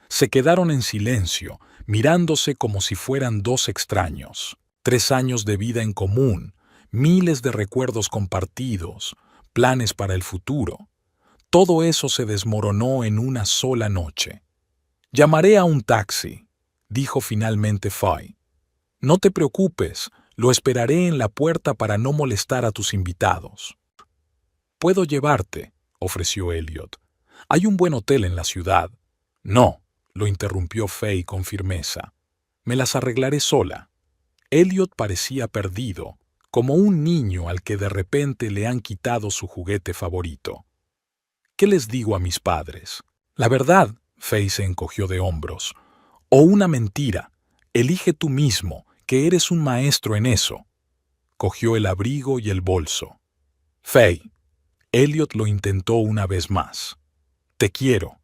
Se quedaron en silencio, mirándose como si fueran 2 extraños. 3 años de vida en común, miles de recuerdos compartidos, planes para el futuro. Todo eso se desmoronó en una sola noche. Llamaré a un taxi, dijo finalmente Fay. No te preocupes, lo esperaré en la puerta para no molestar a tus invitados. Puedo llevarte, ofreció Elliot. Hay un buen hotel en la ciudad. No, lo interrumpió Fay con firmeza. Me las arreglaré sola. Elliot parecía perdido, como un niño al que de repente le han quitado su juguete favorito. ¿Qué les digo a mis padres? La verdad, Fay se encogió de hombros. O una mentira. Elige tú mismo, que eres un maestro en eso. Cogió el abrigo y el bolso. Fay. Elliot lo intentó una vez más. Te quiero.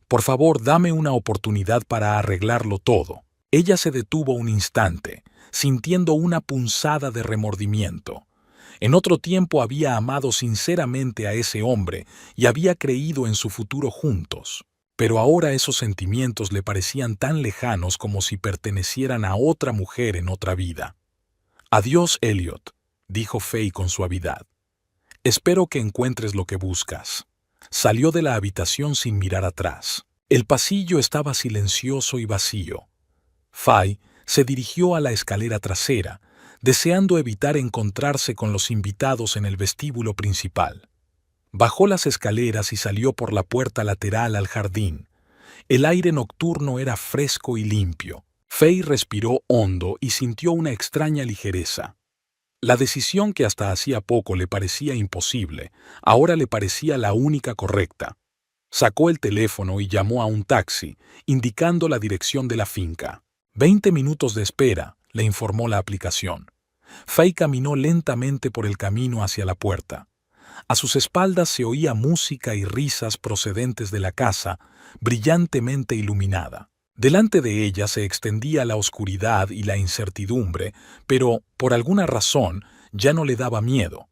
Por favor, dame una oportunidad para arreglarlo todo. Ella se detuvo un instante, sintiendo una punzada de remordimiento. En otro tiempo había amado sinceramente a ese hombre y había creído en su futuro juntos. Pero ahora esos sentimientos le parecían tan lejanos como si pertenecieran a otra mujer en otra vida. Adiós, Elliot, dijo Fay con suavidad. Espero que encuentres lo que buscas. Salió de la habitación sin mirar atrás. El pasillo estaba silencioso y vacío. Fay se dirigió a la escalera trasera, deseando evitar encontrarse con los invitados en el vestíbulo principal. Bajó las escaleras y salió por la puerta lateral al jardín. El aire nocturno era fresco y limpio. Fay respiró hondo y sintió una extraña ligereza. La decisión que hasta hacía poco le parecía imposible, ahora le parecía la única correcta. Sacó el teléfono y llamó a un taxi, indicando la dirección de la finca. 20 minutos de espera, le informó la aplicación. Fay caminó lentamente por el camino hacia la puerta. A sus espaldas se oía música y risas procedentes de la casa, brillantemente iluminada. Delante de ella se extendía la oscuridad y la incertidumbre, pero, por alguna razón, ya no le daba miedo.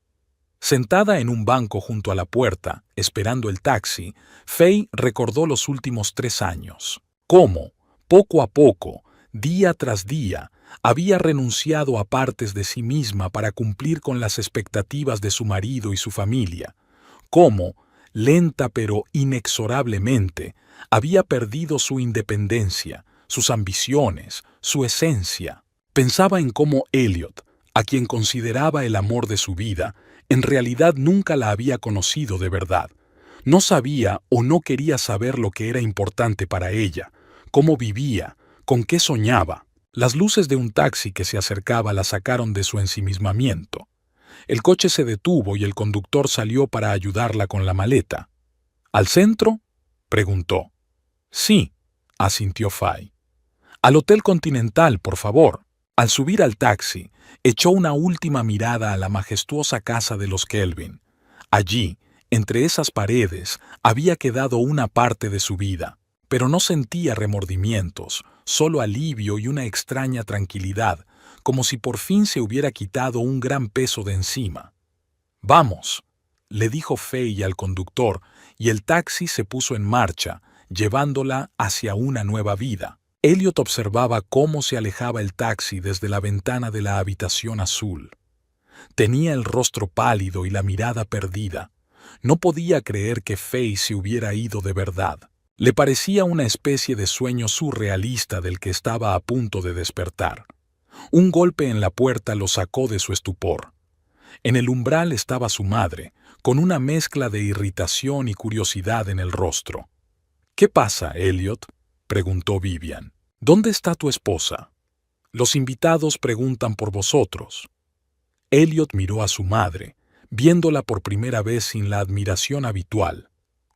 Sentada en un banco junto a la puerta, esperando el taxi, Faye recordó los últimos 3 años. Cómo, poco a poco, día tras día, había renunciado a partes de sí misma para cumplir con las expectativas de su marido y su familia. Cómo, lenta pero inexorablemente, había perdido su independencia, sus ambiciones, su esencia. Pensaba en cómo Elliot, a quien consideraba el amor de su vida, en realidad nunca la había conocido de verdad. No sabía o no quería saber lo que era importante para ella, cómo vivía, con qué soñaba. Las luces de un taxi que se acercaba la sacaron de su ensimismamiento. El coche se detuvo y el conductor salió para ayudarla con la maleta. ¿Al centro?, preguntó. Sí, asintió Faye. Al Hotel Continental, por favor. Al subir al taxi, echó una última mirada a la majestuosa casa de los Kelvin. Allí, entre esas paredes, había quedado una parte de su vida, pero no sentía remordimientos, solo alivio y una extraña tranquilidad, como si por fin se hubiera quitado un gran peso de encima. «Vamos», le dijo Faye al conductor, y el taxi se puso en marcha, llevándola hacia una nueva vida. Elliot observaba cómo se alejaba el taxi desde la ventana de la habitación azul. Tenía el rostro pálido y la mirada perdida. No podía creer que Faye se hubiera ido de verdad. Le parecía una especie de sueño surrealista del que estaba a punto de despertar. Un golpe en la puerta lo sacó de su estupor. En el umbral estaba su madre, con una mezcla de irritación y curiosidad en el rostro. «¿Qué pasa, Elliot?», preguntó Vivian. «¿Dónde está tu esposa? Los invitados preguntan por vosotros». Elliot miró a su madre, viéndola por primera vez sin la admiración habitual.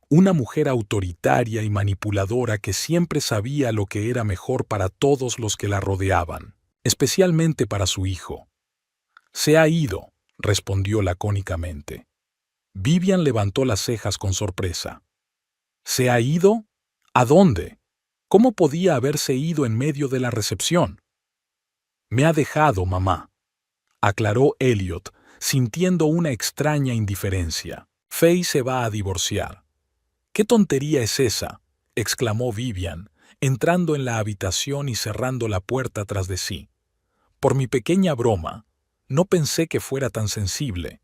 Una mujer autoritaria y manipuladora que siempre sabía lo que era mejor para todos los que la rodeaban, especialmente para su hijo. «Se ha ido», respondió lacónicamente. Vivian levantó las cejas con sorpresa. «¿Se ha ido? ¿A dónde? ¿Cómo podía haberse ido en medio de la recepción?» «Me ha dejado, mamá», aclaró Elliot, sintiendo una extraña indiferencia. «Faye se va a divorciar». «¿Qué tontería es esa?», exclamó Vivian, entrando en la habitación y cerrando la puerta tras de sí. «Por mi pequeña broma, no pensé que fuera tan sensible».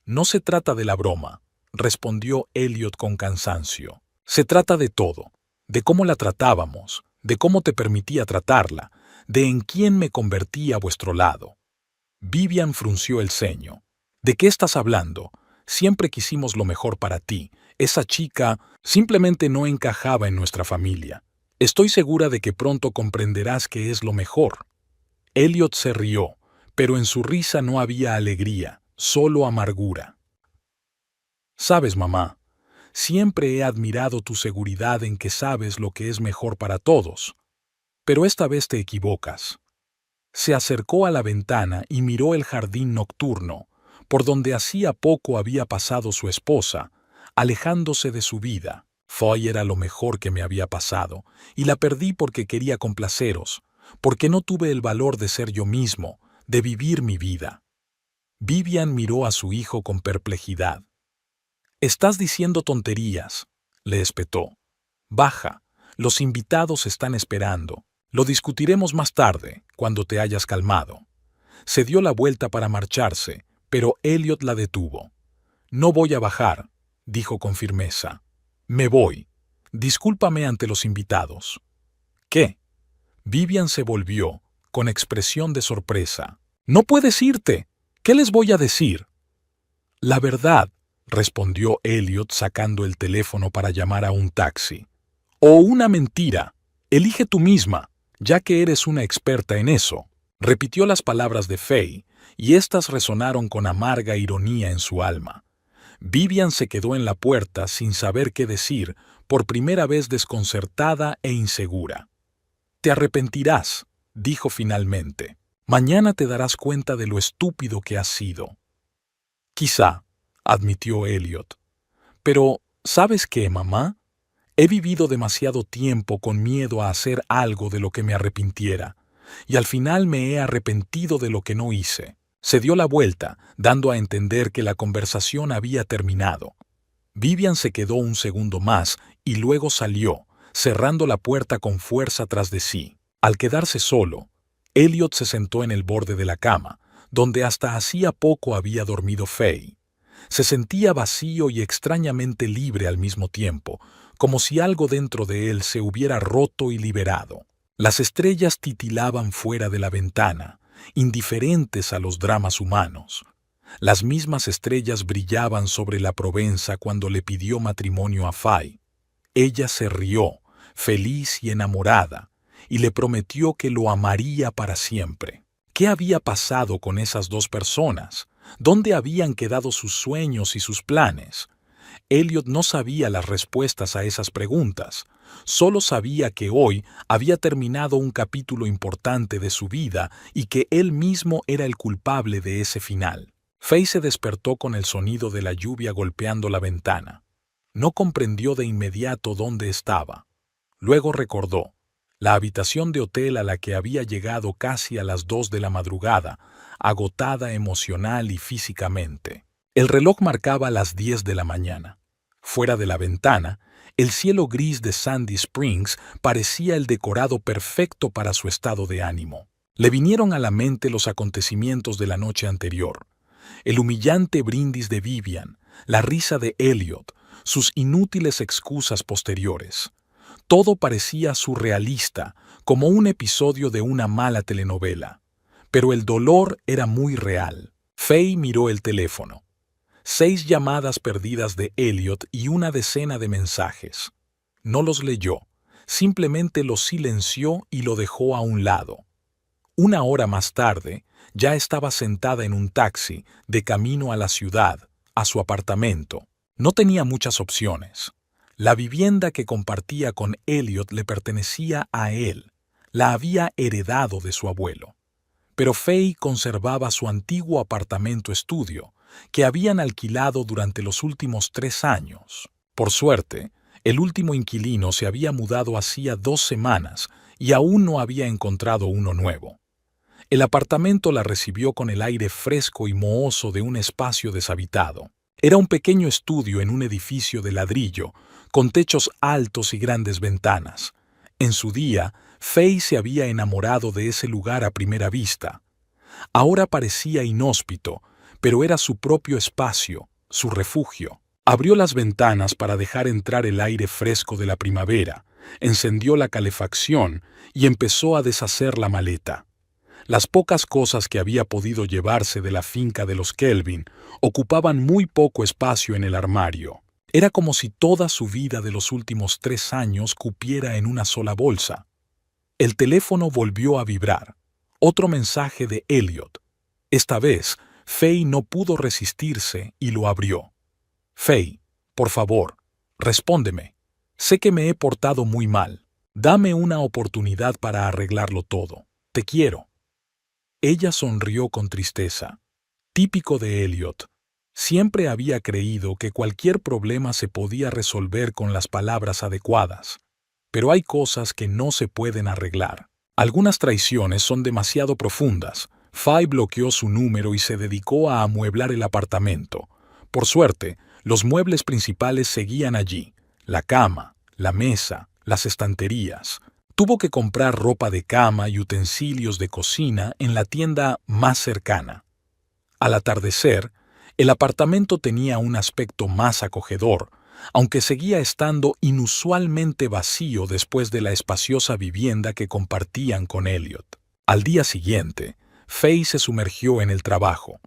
«No se trata de la broma», respondió Elliot con cansancio. «Se trata de todo, de cómo la tratábamos, de cómo te permitía tratarla, de en quién me convertí a vuestro lado». Vivian frunció el ceño. «¿De qué estás hablando? Siempre quisimos lo mejor para ti. Esa chica simplemente no encajaba en nuestra familia. Estoy segura de que pronto comprenderás que es lo mejor». Elliot se rió, pero en su risa no había alegría, solo amargura. «Sabes, mamá, siempre he admirado tu seguridad en que sabes lo que es mejor para todos. Pero esta vez te equivocas». Se acercó a la ventana y miró el jardín nocturno, por donde hacía poco había pasado su esposa, alejándose de su vida. «Faye era lo mejor que me había pasado, y la perdí porque quería complaceros, porque no tuve el valor de ser yo mismo, de vivir mi vida». Vivian miró a su hijo con perplejidad. «Estás diciendo tonterías», le espetó. «Baja, los invitados están esperando. Lo discutiremos más tarde, cuando te hayas calmado». Se dio la vuelta para marcharse, pero Elliot la detuvo. «No voy a bajar», dijo con firmeza. «Me voy. Discúlpame ante los invitados». «¿Qué?». Vivian se volvió, con expresión de sorpresa. «No puedes irte. ¿Qué les voy a decir?». «La verdad», respondió Elliot sacando el teléfono para llamar a un taxi. «O una mentira. Elige tú misma, ya que eres una experta en eso». Repitió las palabras de Faye, y éstas resonaron con amarga ironía en su alma. Vivian se quedó en la puerta sin saber qué decir, por primera vez desconcertada e insegura. «Te arrepentirás», dijo finalmente. «Mañana te darás cuenta de lo estúpido que has sido». «Quizá», admitió Elliot. Pero, ¿sabes qué, mamá? He vivido demasiado tiempo con miedo a hacer algo de lo que me arrepintiera, y al final me he arrepentido de lo que no hice. Se dio la vuelta, dando a entender que la conversación había terminado. Vivian se quedó un segundo más y luego salió, cerrando la puerta con fuerza tras de sí. Al quedarse solo, Elliot se sentó en el borde de la cama, donde hasta hacía poco había dormido Faye. Se sentía vacío y extrañamente libre al mismo tiempo, como si algo dentro de él se hubiera roto y liberado. Las estrellas titilaban fuera de la ventana, indiferentes a los dramas humanos. Las mismas estrellas brillaban sobre la Provenza cuando le pidió matrimonio a Faye. Ella se rió, feliz y enamorada, y le prometió que lo amaría para siempre. ¿Qué había pasado con esas dos personas? ¿Dónde habían quedado sus sueños y sus planes? Elliot no sabía las respuestas a esas preguntas. Solo sabía que hoy había terminado un capítulo importante de su vida y que él mismo era el culpable de ese final. Faye se despertó con el sonido de la lluvia golpeando la ventana. No comprendió de inmediato dónde estaba. Luego recordó la habitación de hotel a la que había llegado casi a las 2 de la madrugada, agotada emocional y físicamente. El reloj marcaba las 10 de la mañana. Fuera de la ventana, el cielo gris de Sandy Springs parecía el decorado perfecto para su estado de ánimo. Le vinieron a la mente los acontecimientos de la noche anterior. El humillante brindis de Vivian, la risa de Elliot, sus inútiles excusas posteriores. Todo parecía surrealista, como un episodio de una mala telenovela. Pero el dolor era muy real. Faye miró el teléfono. 6 llamadas perdidas de Elliot y una decena de mensajes. No los leyó, simplemente los silenció y lo dejó a un lado. Una hora más tarde, ya estaba sentada en un taxi, de camino a la ciudad, a su apartamento. No tenía muchas opciones. La vivienda que compartía con Elliot le pertenecía a él. La había heredado de su abuelo. Pero Faye conservaba su antiguo apartamento estudio, que habían alquilado durante los últimos 3 años. Por suerte, el último inquilino se había mudado hacía 2 semanas y aún no había encontrado uno nuevo. El apartamento la recibió con el aire fresco y mohoso de un espacio deshabitado. Era un pequeño estudio en un edificio de ladrillo, con techos altos y grandes ventanas. En su día, Faye se había enamorado de ese lugar a primera vista. Ahora parecía inhóspito, pero era su propio espacio, su refugio. Abrió las ventanas para dejar entrar el aire fresco de la primavera, encendió la calefacción y empezó a deshacer la maleta. Las pocas cosas que había podido llevarse de la finca de los Kelvin ocupaban muy poco espacio en el armario. Era como si toda su vida de los últimos 3 años cupiera en una sola bolsa. El teléfono volvió a vibrar. Otro mensaje de Elliot. Esta vez, Faye no pudo resistirse y lo abrió. Faye, por favor, respóndeme. Sé que me he portado muy mal. Dame una oportunidad para arreglarlo todo. Te quiero. Ella sonrió con tristeza. Típico de Elliot. Siempre había creído que cualquier problema se podía resolver con las palabras adecuadas. Pero hay cosas que no se pueden arreglar. Algunas traiciones son demasiado profundas. Faye bloqueó su número y se dedicó a amueblar el apartamento. Por suerte, los muebles principales seguían allí: la cama, la mesa, las estanterías. Tuvo que comprar ropa de cama y utensilios de cocina en la tienda más cercana. Al atardecer, el apartamento tenía un aspecto más acogedor, aunque seguía estando inusualmente vacío después de la espaciosa vivienda que compartían con Elliot. Al día siguiente, Faye se sumergió en el trabajo.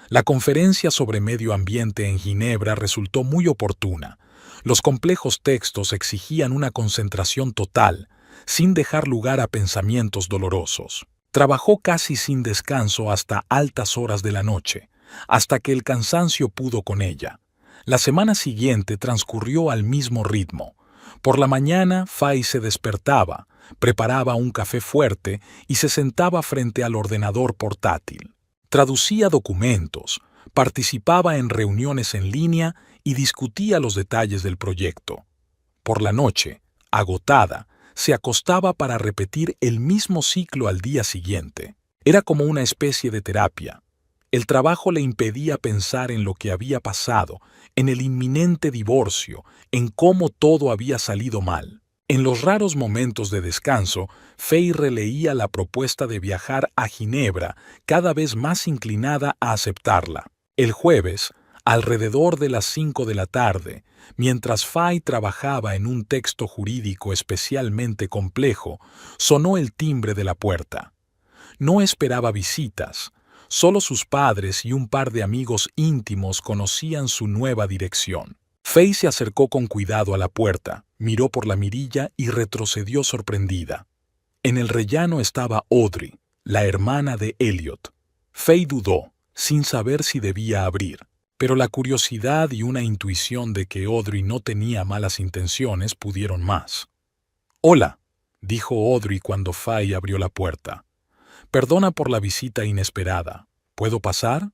La conferencia sobre medio ambiente en Ginebra resultó muy oportuna. Los complejos textos exigían una concentración total, sin dejar lugar a pensamientos dolorosos. Trabajó casi sin descanso hasta altas horas de la noche, hasta que el cansancio pudo con ella. La semana siguiente transcurrió al mismo ritmo. Por la mañana, Faye se despertaba, preparaba un café fuerte y se sentaba frente al ordenador portátil. Traducía documentos, participaba en reuniones en línea y discutía los detalles del proyecto. Por la noche, agotada, se acostaba para repetir el mismo ciclo al día siguiente. Era como una especie de terapia. El trabajo le impedía pensar en lo que había pasado, en el inminente divorcio, en cómo todo había salido mal. En los raros momentos de descanso, Faye releía la propuesta de viajar a Ginebra, cada vez más inclinada a aceptarla. El jueves, alrededor de las 5 de la tarde, mientras Faye trabajaba en un texto jurídico especialmente complejo, sonó el timbre de la puerta. No esperaba visitas. Solo sus padres y un par de amigos íntimos conocían su nueva dirección. Faye se acercó con cuidado a la puerta, miró por la mirilla y retrocedió sorprendida. En el rellano estaba Audrey, la hermana de Elliot. Faye dudó, sin saber si debía abrir, pero la curiosidad y una intuición de que Audrey no tenía malas intenciones pudieron más. «Hola», dijo Audrey cuando Faye abrió la puerta. «Perdona por la visita inesperada. ¿Puedo pasar?»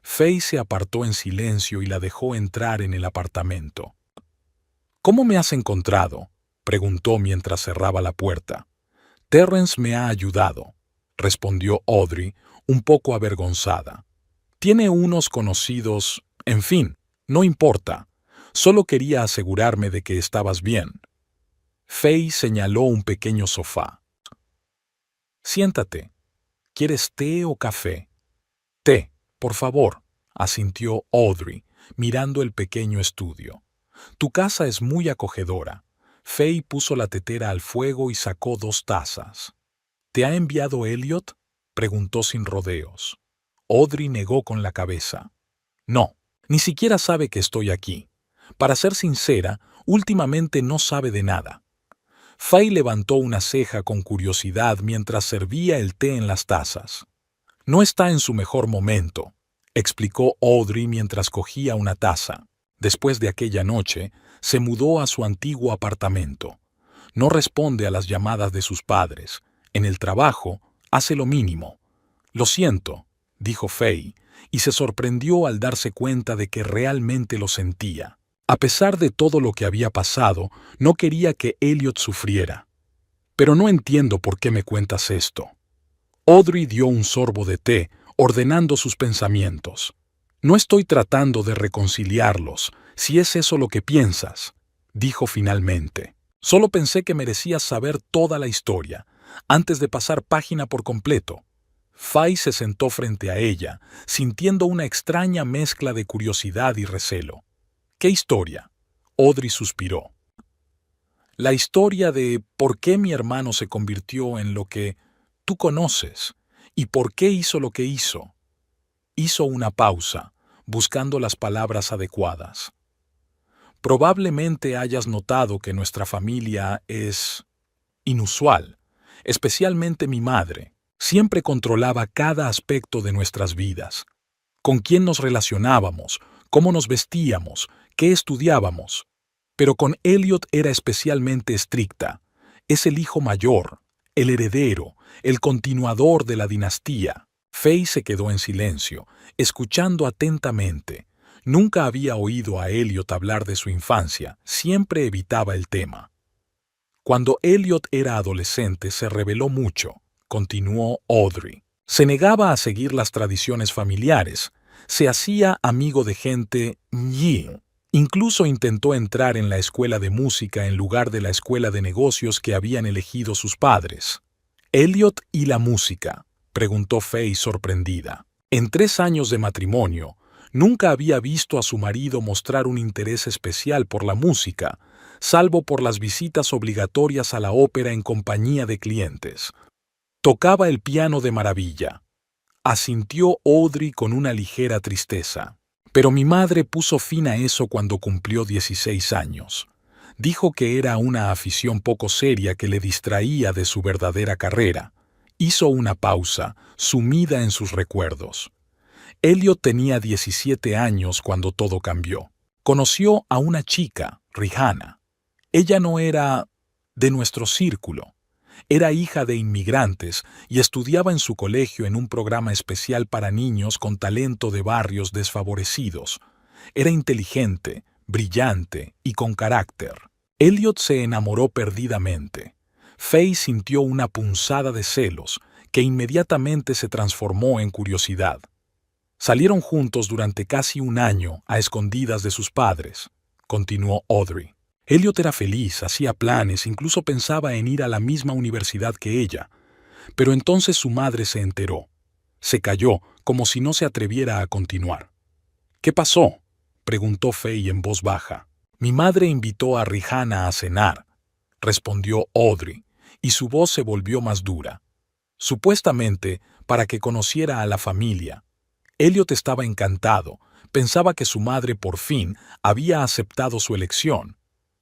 Faye se apartó en silencio y la dejó entrar en el apartamento. «¿Cómo me has encontrado?», preguntó mientras cerraba la puerta. «Terrence me ha ayudado», respondió Audrey, un poco avergonzada. «Tiene unos conocidos, en fin, no importa. Solo quería asegurarme de que estabas bien». Faye señaló un pequeño sofá. «Siéntate. ¿Quieres té o café?» «Té, por favor», asintió Audrey, mirando el pequeño estudio. «Tu casa es muy acogedora». Faye puso la tetera al fuego y sacó 2 tazas. «¿Te ha enviado Elliot?», preguntó sin rodeos. Audrey negó con la cabeza. «No, ni siquiera sabe que estoy aquí. Para ser sincera, últimamente no sabe de nada». Faye levantó una ceja con curiosidad mientras servía el té en las tazas. «No está en su mejor momento», explicó Audrey mientras cogía una taza. Después de aquella noche, se mudó a su antiguo apartamento. No responde a las llamadas de sus padres. En el trabajo, hace lo mínimo. «Lo siento», dijo Faye, y se sorprendió al darse cuenta de que realmente lo sentía. A pesar de todo lo que había pasado, no quería que Elliot sufriera. «Pero no entiendo por qué me cuentas esto». Audrey dio un sorbo de té, ordenando sus pensamientos. «No estoy tratando de reconciliarlos, si es eso lo que piensas», dijo finalmente. «Solo pensé que merecías saber toda la historia, antes de pasar página por completo». Faye se sentó frente a ella, sintiendo una extraña mezcla de curiosidad y recelo. «¿Qué historia?», Audrey suspiró. «La historia de por qué mi hermano se convirtió en lo que tú conoces y por qué hizo lo que hizo». Hizo una pausa, buscando las palabras adecuadas. «Probablemente hayas notado que nuestra familia es inusual, especialmente mi madre. Siempre controlaba cada aspecto de nuestras vidas. Con quién nos relacionábamos, cómo nos vestíamos, qué estudiábamos. Pero con Elliot era especialmente estricta. Es el hijo mayor, el heredero, el continuador de la dinastía». Faye se quedó en silencio, escuchando atentamente. Nunca había oído a Elliot hablar de su infancia, siempre evitaba el tema. «Cuando Elliot era adolescente se rebeló mucho», continuó Audrey. «Se negaba a seguir las tradiciones familiares, se hacía amigo de gente ñi. Incluso intentó entrar en la escuela de música en lugar de la escuela de negocios que habían elegido sus padres». «Elliot y la música», preguntó Faye sorprendida. En 3 años de matrimonio, nunca había visto a su marido mostrar un interés especial por la música, salvo por las visitas obligatorias a la ópera en compañía de clientes. «Tocaba el piano de maravilla», asintió Audrey con una ligera tristeza. «Pero mi madre puso fin a eso cuando cumplió 16 años. Dijo que era una afición poco seria que le distraía de su verdadera carrera». Hizo una pausa, sumida en sus recuerdos. Elliot tenía 17 años cuando todo cambió. Conoció a una chica, Rihanna. Ella no era de nuestro círculo. Era hija de inmigrantes y estudiaba en su colegio en un programa especial para niños con talento de barrios desfavorecidos. Era inteligente, brillante y con carácter. Elliot se enamoró perdidamente. Faye sintió una punzada de celos que inmediatamente se transformó en curiosidad. Salieron juntos durante casi un año a escondidas de sus padres, continuó Audrey. Elliot era feliz, hacía planes, incluso pensaba en ir a la misma universidad que ella. Pero entonces su madre se enteró. Se calló, como si no se atreviera a continuar. ¿Qué pasó?, preguntó Faye en voz baja. Mi madre invitó a Rihanna a cenar, respondió Audrey, y su voz se volvió más dura. Supuestamente, para que conociera a la familia. Elliot estaba encantado, pensaba que su madre por fin había aceptado su elección.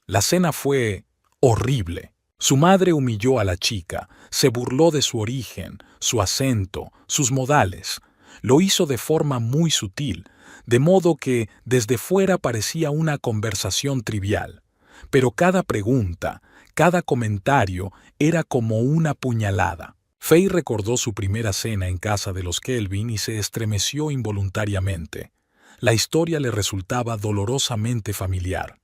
La cena fue horrible. Su madre humilló a la chica, se burló de su origen, su acento, sus modales. Lo hizo de forma muy sutil, de modo que desde fuera parecía una conversación trivial. Pero cada pregunta, cada comentario era como una puñalada. Faye recordó su primera cena en casa de los Kelvin y se estremeció involuntariamente. La historia le resultaba dolorosamente familiar.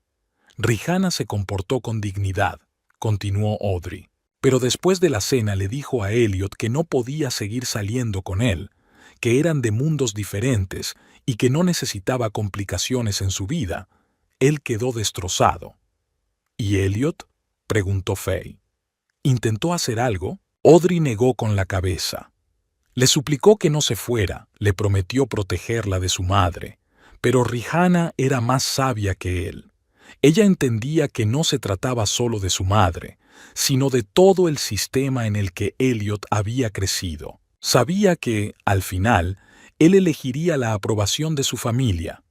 Rihanna se comportó con dignidad, continuó Audrey. Pero después de la cena le dijo a Elliot que no podía seguir saliendo con él, que eran de mundos diferentes y que no necesitaba complicaciones en su vida. Él quedó destrozado. ¿Y Elliot?, preguntó Faye. ¿Intentó hacer algo? Audrey negó con la cabeza. Le suplicó que no se fuera, le prometió protegerla de su madre, pero Rihanna era más sabia que él. Ella entendía que no se trataba solo de su madre, sino de todo el sistema en el que Elliot había crecido. Sabía que, al final, él elegiría la aprobación de su familia.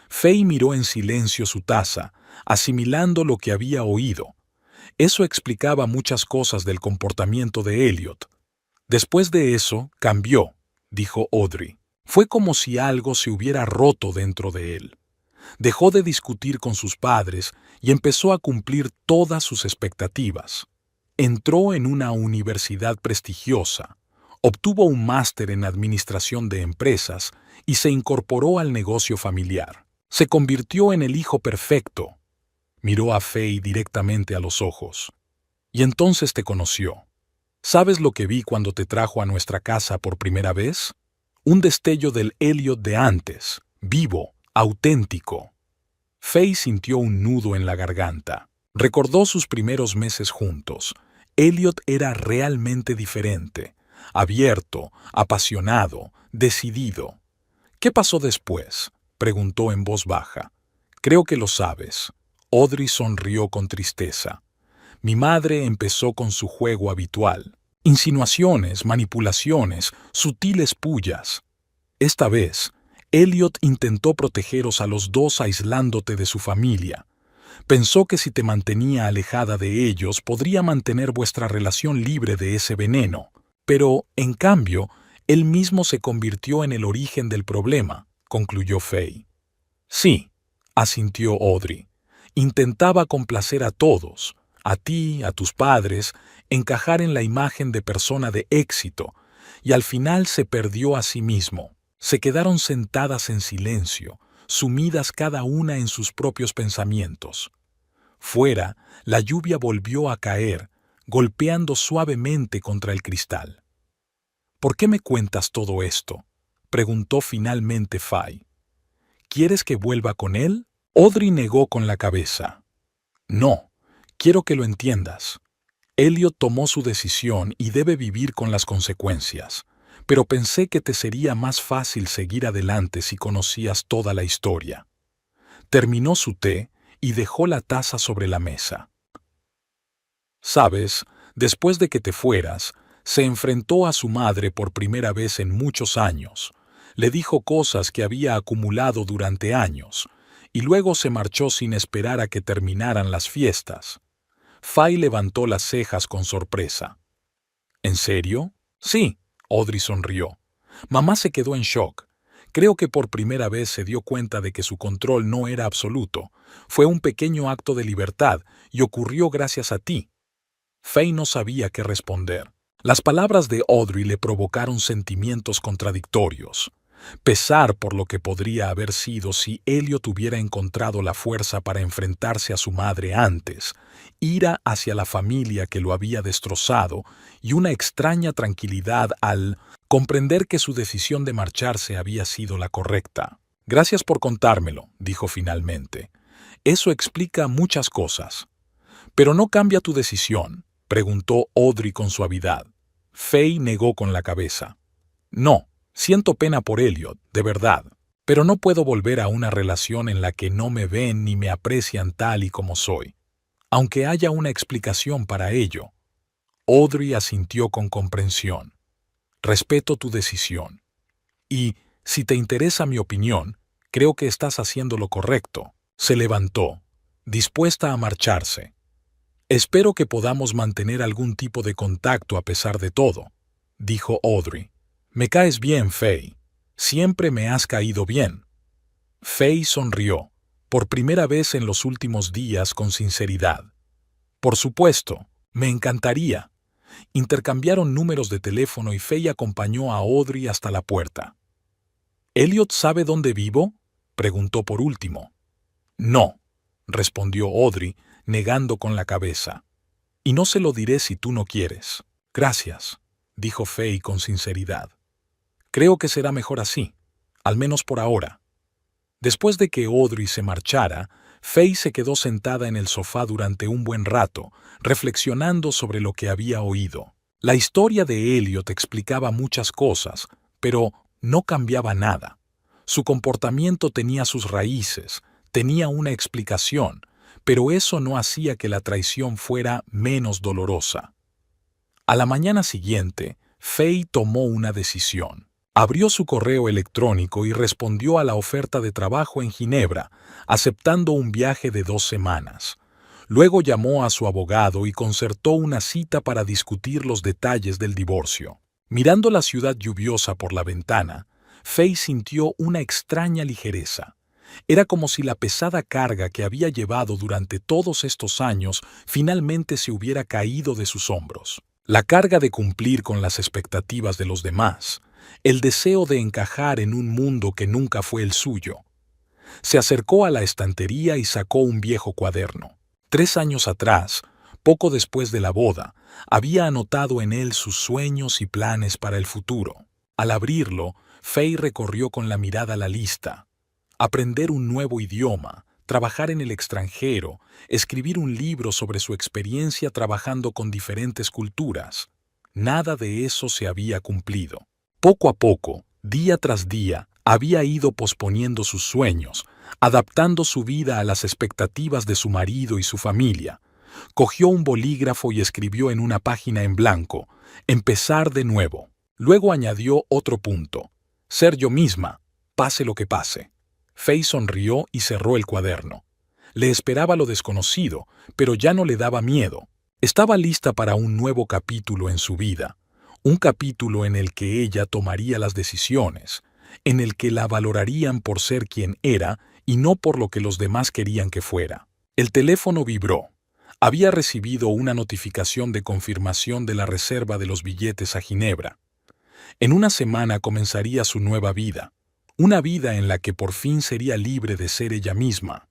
Faye miró en silencio su taza, asimilando lo que había oído. Eso explicaba muchas cosas del comportamiento de Elliot. Después de eso, cambió, dijo Audrey. Fue como si algo se hubiera roto dentro de él. Dejó de discutir con sus padres y empezó a cumplir todas sus expectativas. Entró en una universidad prestigiosa, obtuvo un máster en administración de empresas y se incorporó al negocio familiar. Se convirtió en el hijo perfecto. Miró a Faye directamente a los ojos. Y entonces te conoció. ¿Sabes lo que vi cuando te trajo a nuestra casa por primera vez? Un destello del Elliot de antes, vivo, auténtico. Faye sintió un nudo en la garganta. Recordó sus primeros meses juntos. Elliot era realmente diferente, abierto, apasionado, decidido. ¿Qué pasó después?, preguntó en voz baja. Creo que lo sabes. Audrey sonrió con tristeza. Mi madre empezó con su juego habitual. Insinuaciones, manipulaciones, sutiles pullas. Esta vez, Elliot intentó protegeros a los dos aislándote de su familia. Pensó que si te mantenía alejada de ellos podría mantener vuestra relación libre de ese veneno. Pero, en cambio, él mismo se convirtió en el origen del problema, concluyó Faye. Sí, asintió Audrey. Intentaba complacer a todos, a ti, a tus padres, encajar en la imagen de persona de éxito, y al final se perdió a sí mismo. Se quedaron sentadas en silencio, sumidas cada una en sus propios pensamientos. Fuera, la lluvia volvió a caer, golpeando suavemente contra el cristal. ¿Por qué me cuentas todo esto?, preguntó finalmente Faye. ¿Quieres que vuelva con él? Audrey negó con la cabeza. No, quiero que lo entiendas. Elliot tomó su decisión y debe vivir con las consecuencias, pero pensé que te sería más fácil seguir adelante si conocías toda la historia. Terminó su té y dejó la taza sobre la mesa. Sabes, después de que te fueras, se enfrentó a su madre por primera vez en muchos años. Le dijo cosas que había acumulado durante años, y luego se marchó sin esperar a que terminaran las fiestas. Faye levantó las cejas con sorpresa. ¿En serio? Sí, Audrey sonrió. Mamá se quedó en shock. Creo que por primera vez se dio cuenta de que su control no era absoluto. Fue un pequeño acto de libertad y ocurrió gracias a ti. Faye no sabía qué responder. Las palabras de Audrey le provocaron sentimientos contradictorios. Pesar por lo que podría haber sido si Elliot hubiera encontrado la fuerza para enfrentarse a su madre antes, ira hacia la familia que lo había destrozado y una extraña tranquilidad al comprender que su decisión de marcharse había sido la correcta. «Gracias por contármelo», dijo finalmente. «Eso explica muchas cosas». «¿Pero no cambia tu decisión?», preguntó Audrey con suavidad. Faye negó con la cabeza. «No, siento pena por Elliot, de verdad, pero no puedo volver a una relación en la que no me ven ni me aprecian tal y como soy, aunque haya una explicación para ello». Audrey asintió con comprensión. «Respeto tu decisión. Y, si te interesa mi opinión, creo que estás haciendo lo correcto». Se levantó, dispuesta a marcharse. «Espero que podamos mantener algún tipo de contacto a pesar de todo», dijo Audrey. «Me caes bien, Faye. Siempre me has caído bien». Faye sonrió, por primera vez en los últimos días con sinceridad. «Por supuesto, me encantaría». Intercambiaron números de teléfono y Faye acompañó a Audrey hasta la puerta. «¿Elliot sabe dónde vivo?», preguntó por último. «No», respondió Audrey, negando con la cabeza. «Y no se lo diré si tú no quieres». «Gracias», dijo Faye con sinceridad. «Creo que será mejor así, al menos por ahora». Después de que Audrey se marchara, Faye se quedó sentada en el sofá durante un buen rato, reflexionando sobre lo que había oído. La historia de Elliot explicaba muchas cosas, pero no cambiaba nada. Su comportamiento tenía sus raíces, tenía una explicación, pero eso no hacía que la traición fuera menos dolorosa. A la mañana siguiente, Faye tomó una decisión. Abrió su correo electrónico y respondió a la oferta de trabajo en Ginebra, aceptando un viaje de 2 semanas. Luego llamó a su abogado y concertó una cita para discutir los detalles del divorcio. Mirando la ciudad lluviosa por la ventana, Faye sintió una extraña ligereza. Era como si la pesada carga que había llevado durante todos estos años finalmente se hubiera caído de sus hombros. La carga de cumplir con las expectativas de los demás, el deseo de encajar en un mundo que nunca fue el suyo. Se acercó a la estantería y sacó un viejo cuaderno. 3 años atrás, poco después de la boda, había anotado en él sus sueños y planes para el futuro. Al abrirlo, Faye recorrió con la mirada la lista. Aprender un nuevo idioma, trabajar en el extranjero, escribir un libro sobre su experiencia trabajando con diferentes culturas. Nada de eso se había cumplido. Poco a poco, día tras día, había ido posponiendo sus sueños, adaptando su vida a las expectativas de su marido y su familia. Cogió un bolígrafo y escribió en una página en blanco: «Empezar de nuevo». Luego añadió otro punto: «Ser yo misma, pase lo que pase». Faye sonrió y cerró el cuaderno. Le esperaba lo desconocido, pero ya no le daba miedo. Estaba lista para un nuevo capítulo en su vida, un capítulo en el que ella tomaría las decisiones, en el que la valorarían por ser quien era y no por lo que los demás querían que fuera. El teléfono vibró. Había recibido una notificación de confirmación de la reserva de los billetes a Ginebra. En una semana comenzaría su nueva vida, una vida en la que por fin sería libre de ser ella misma.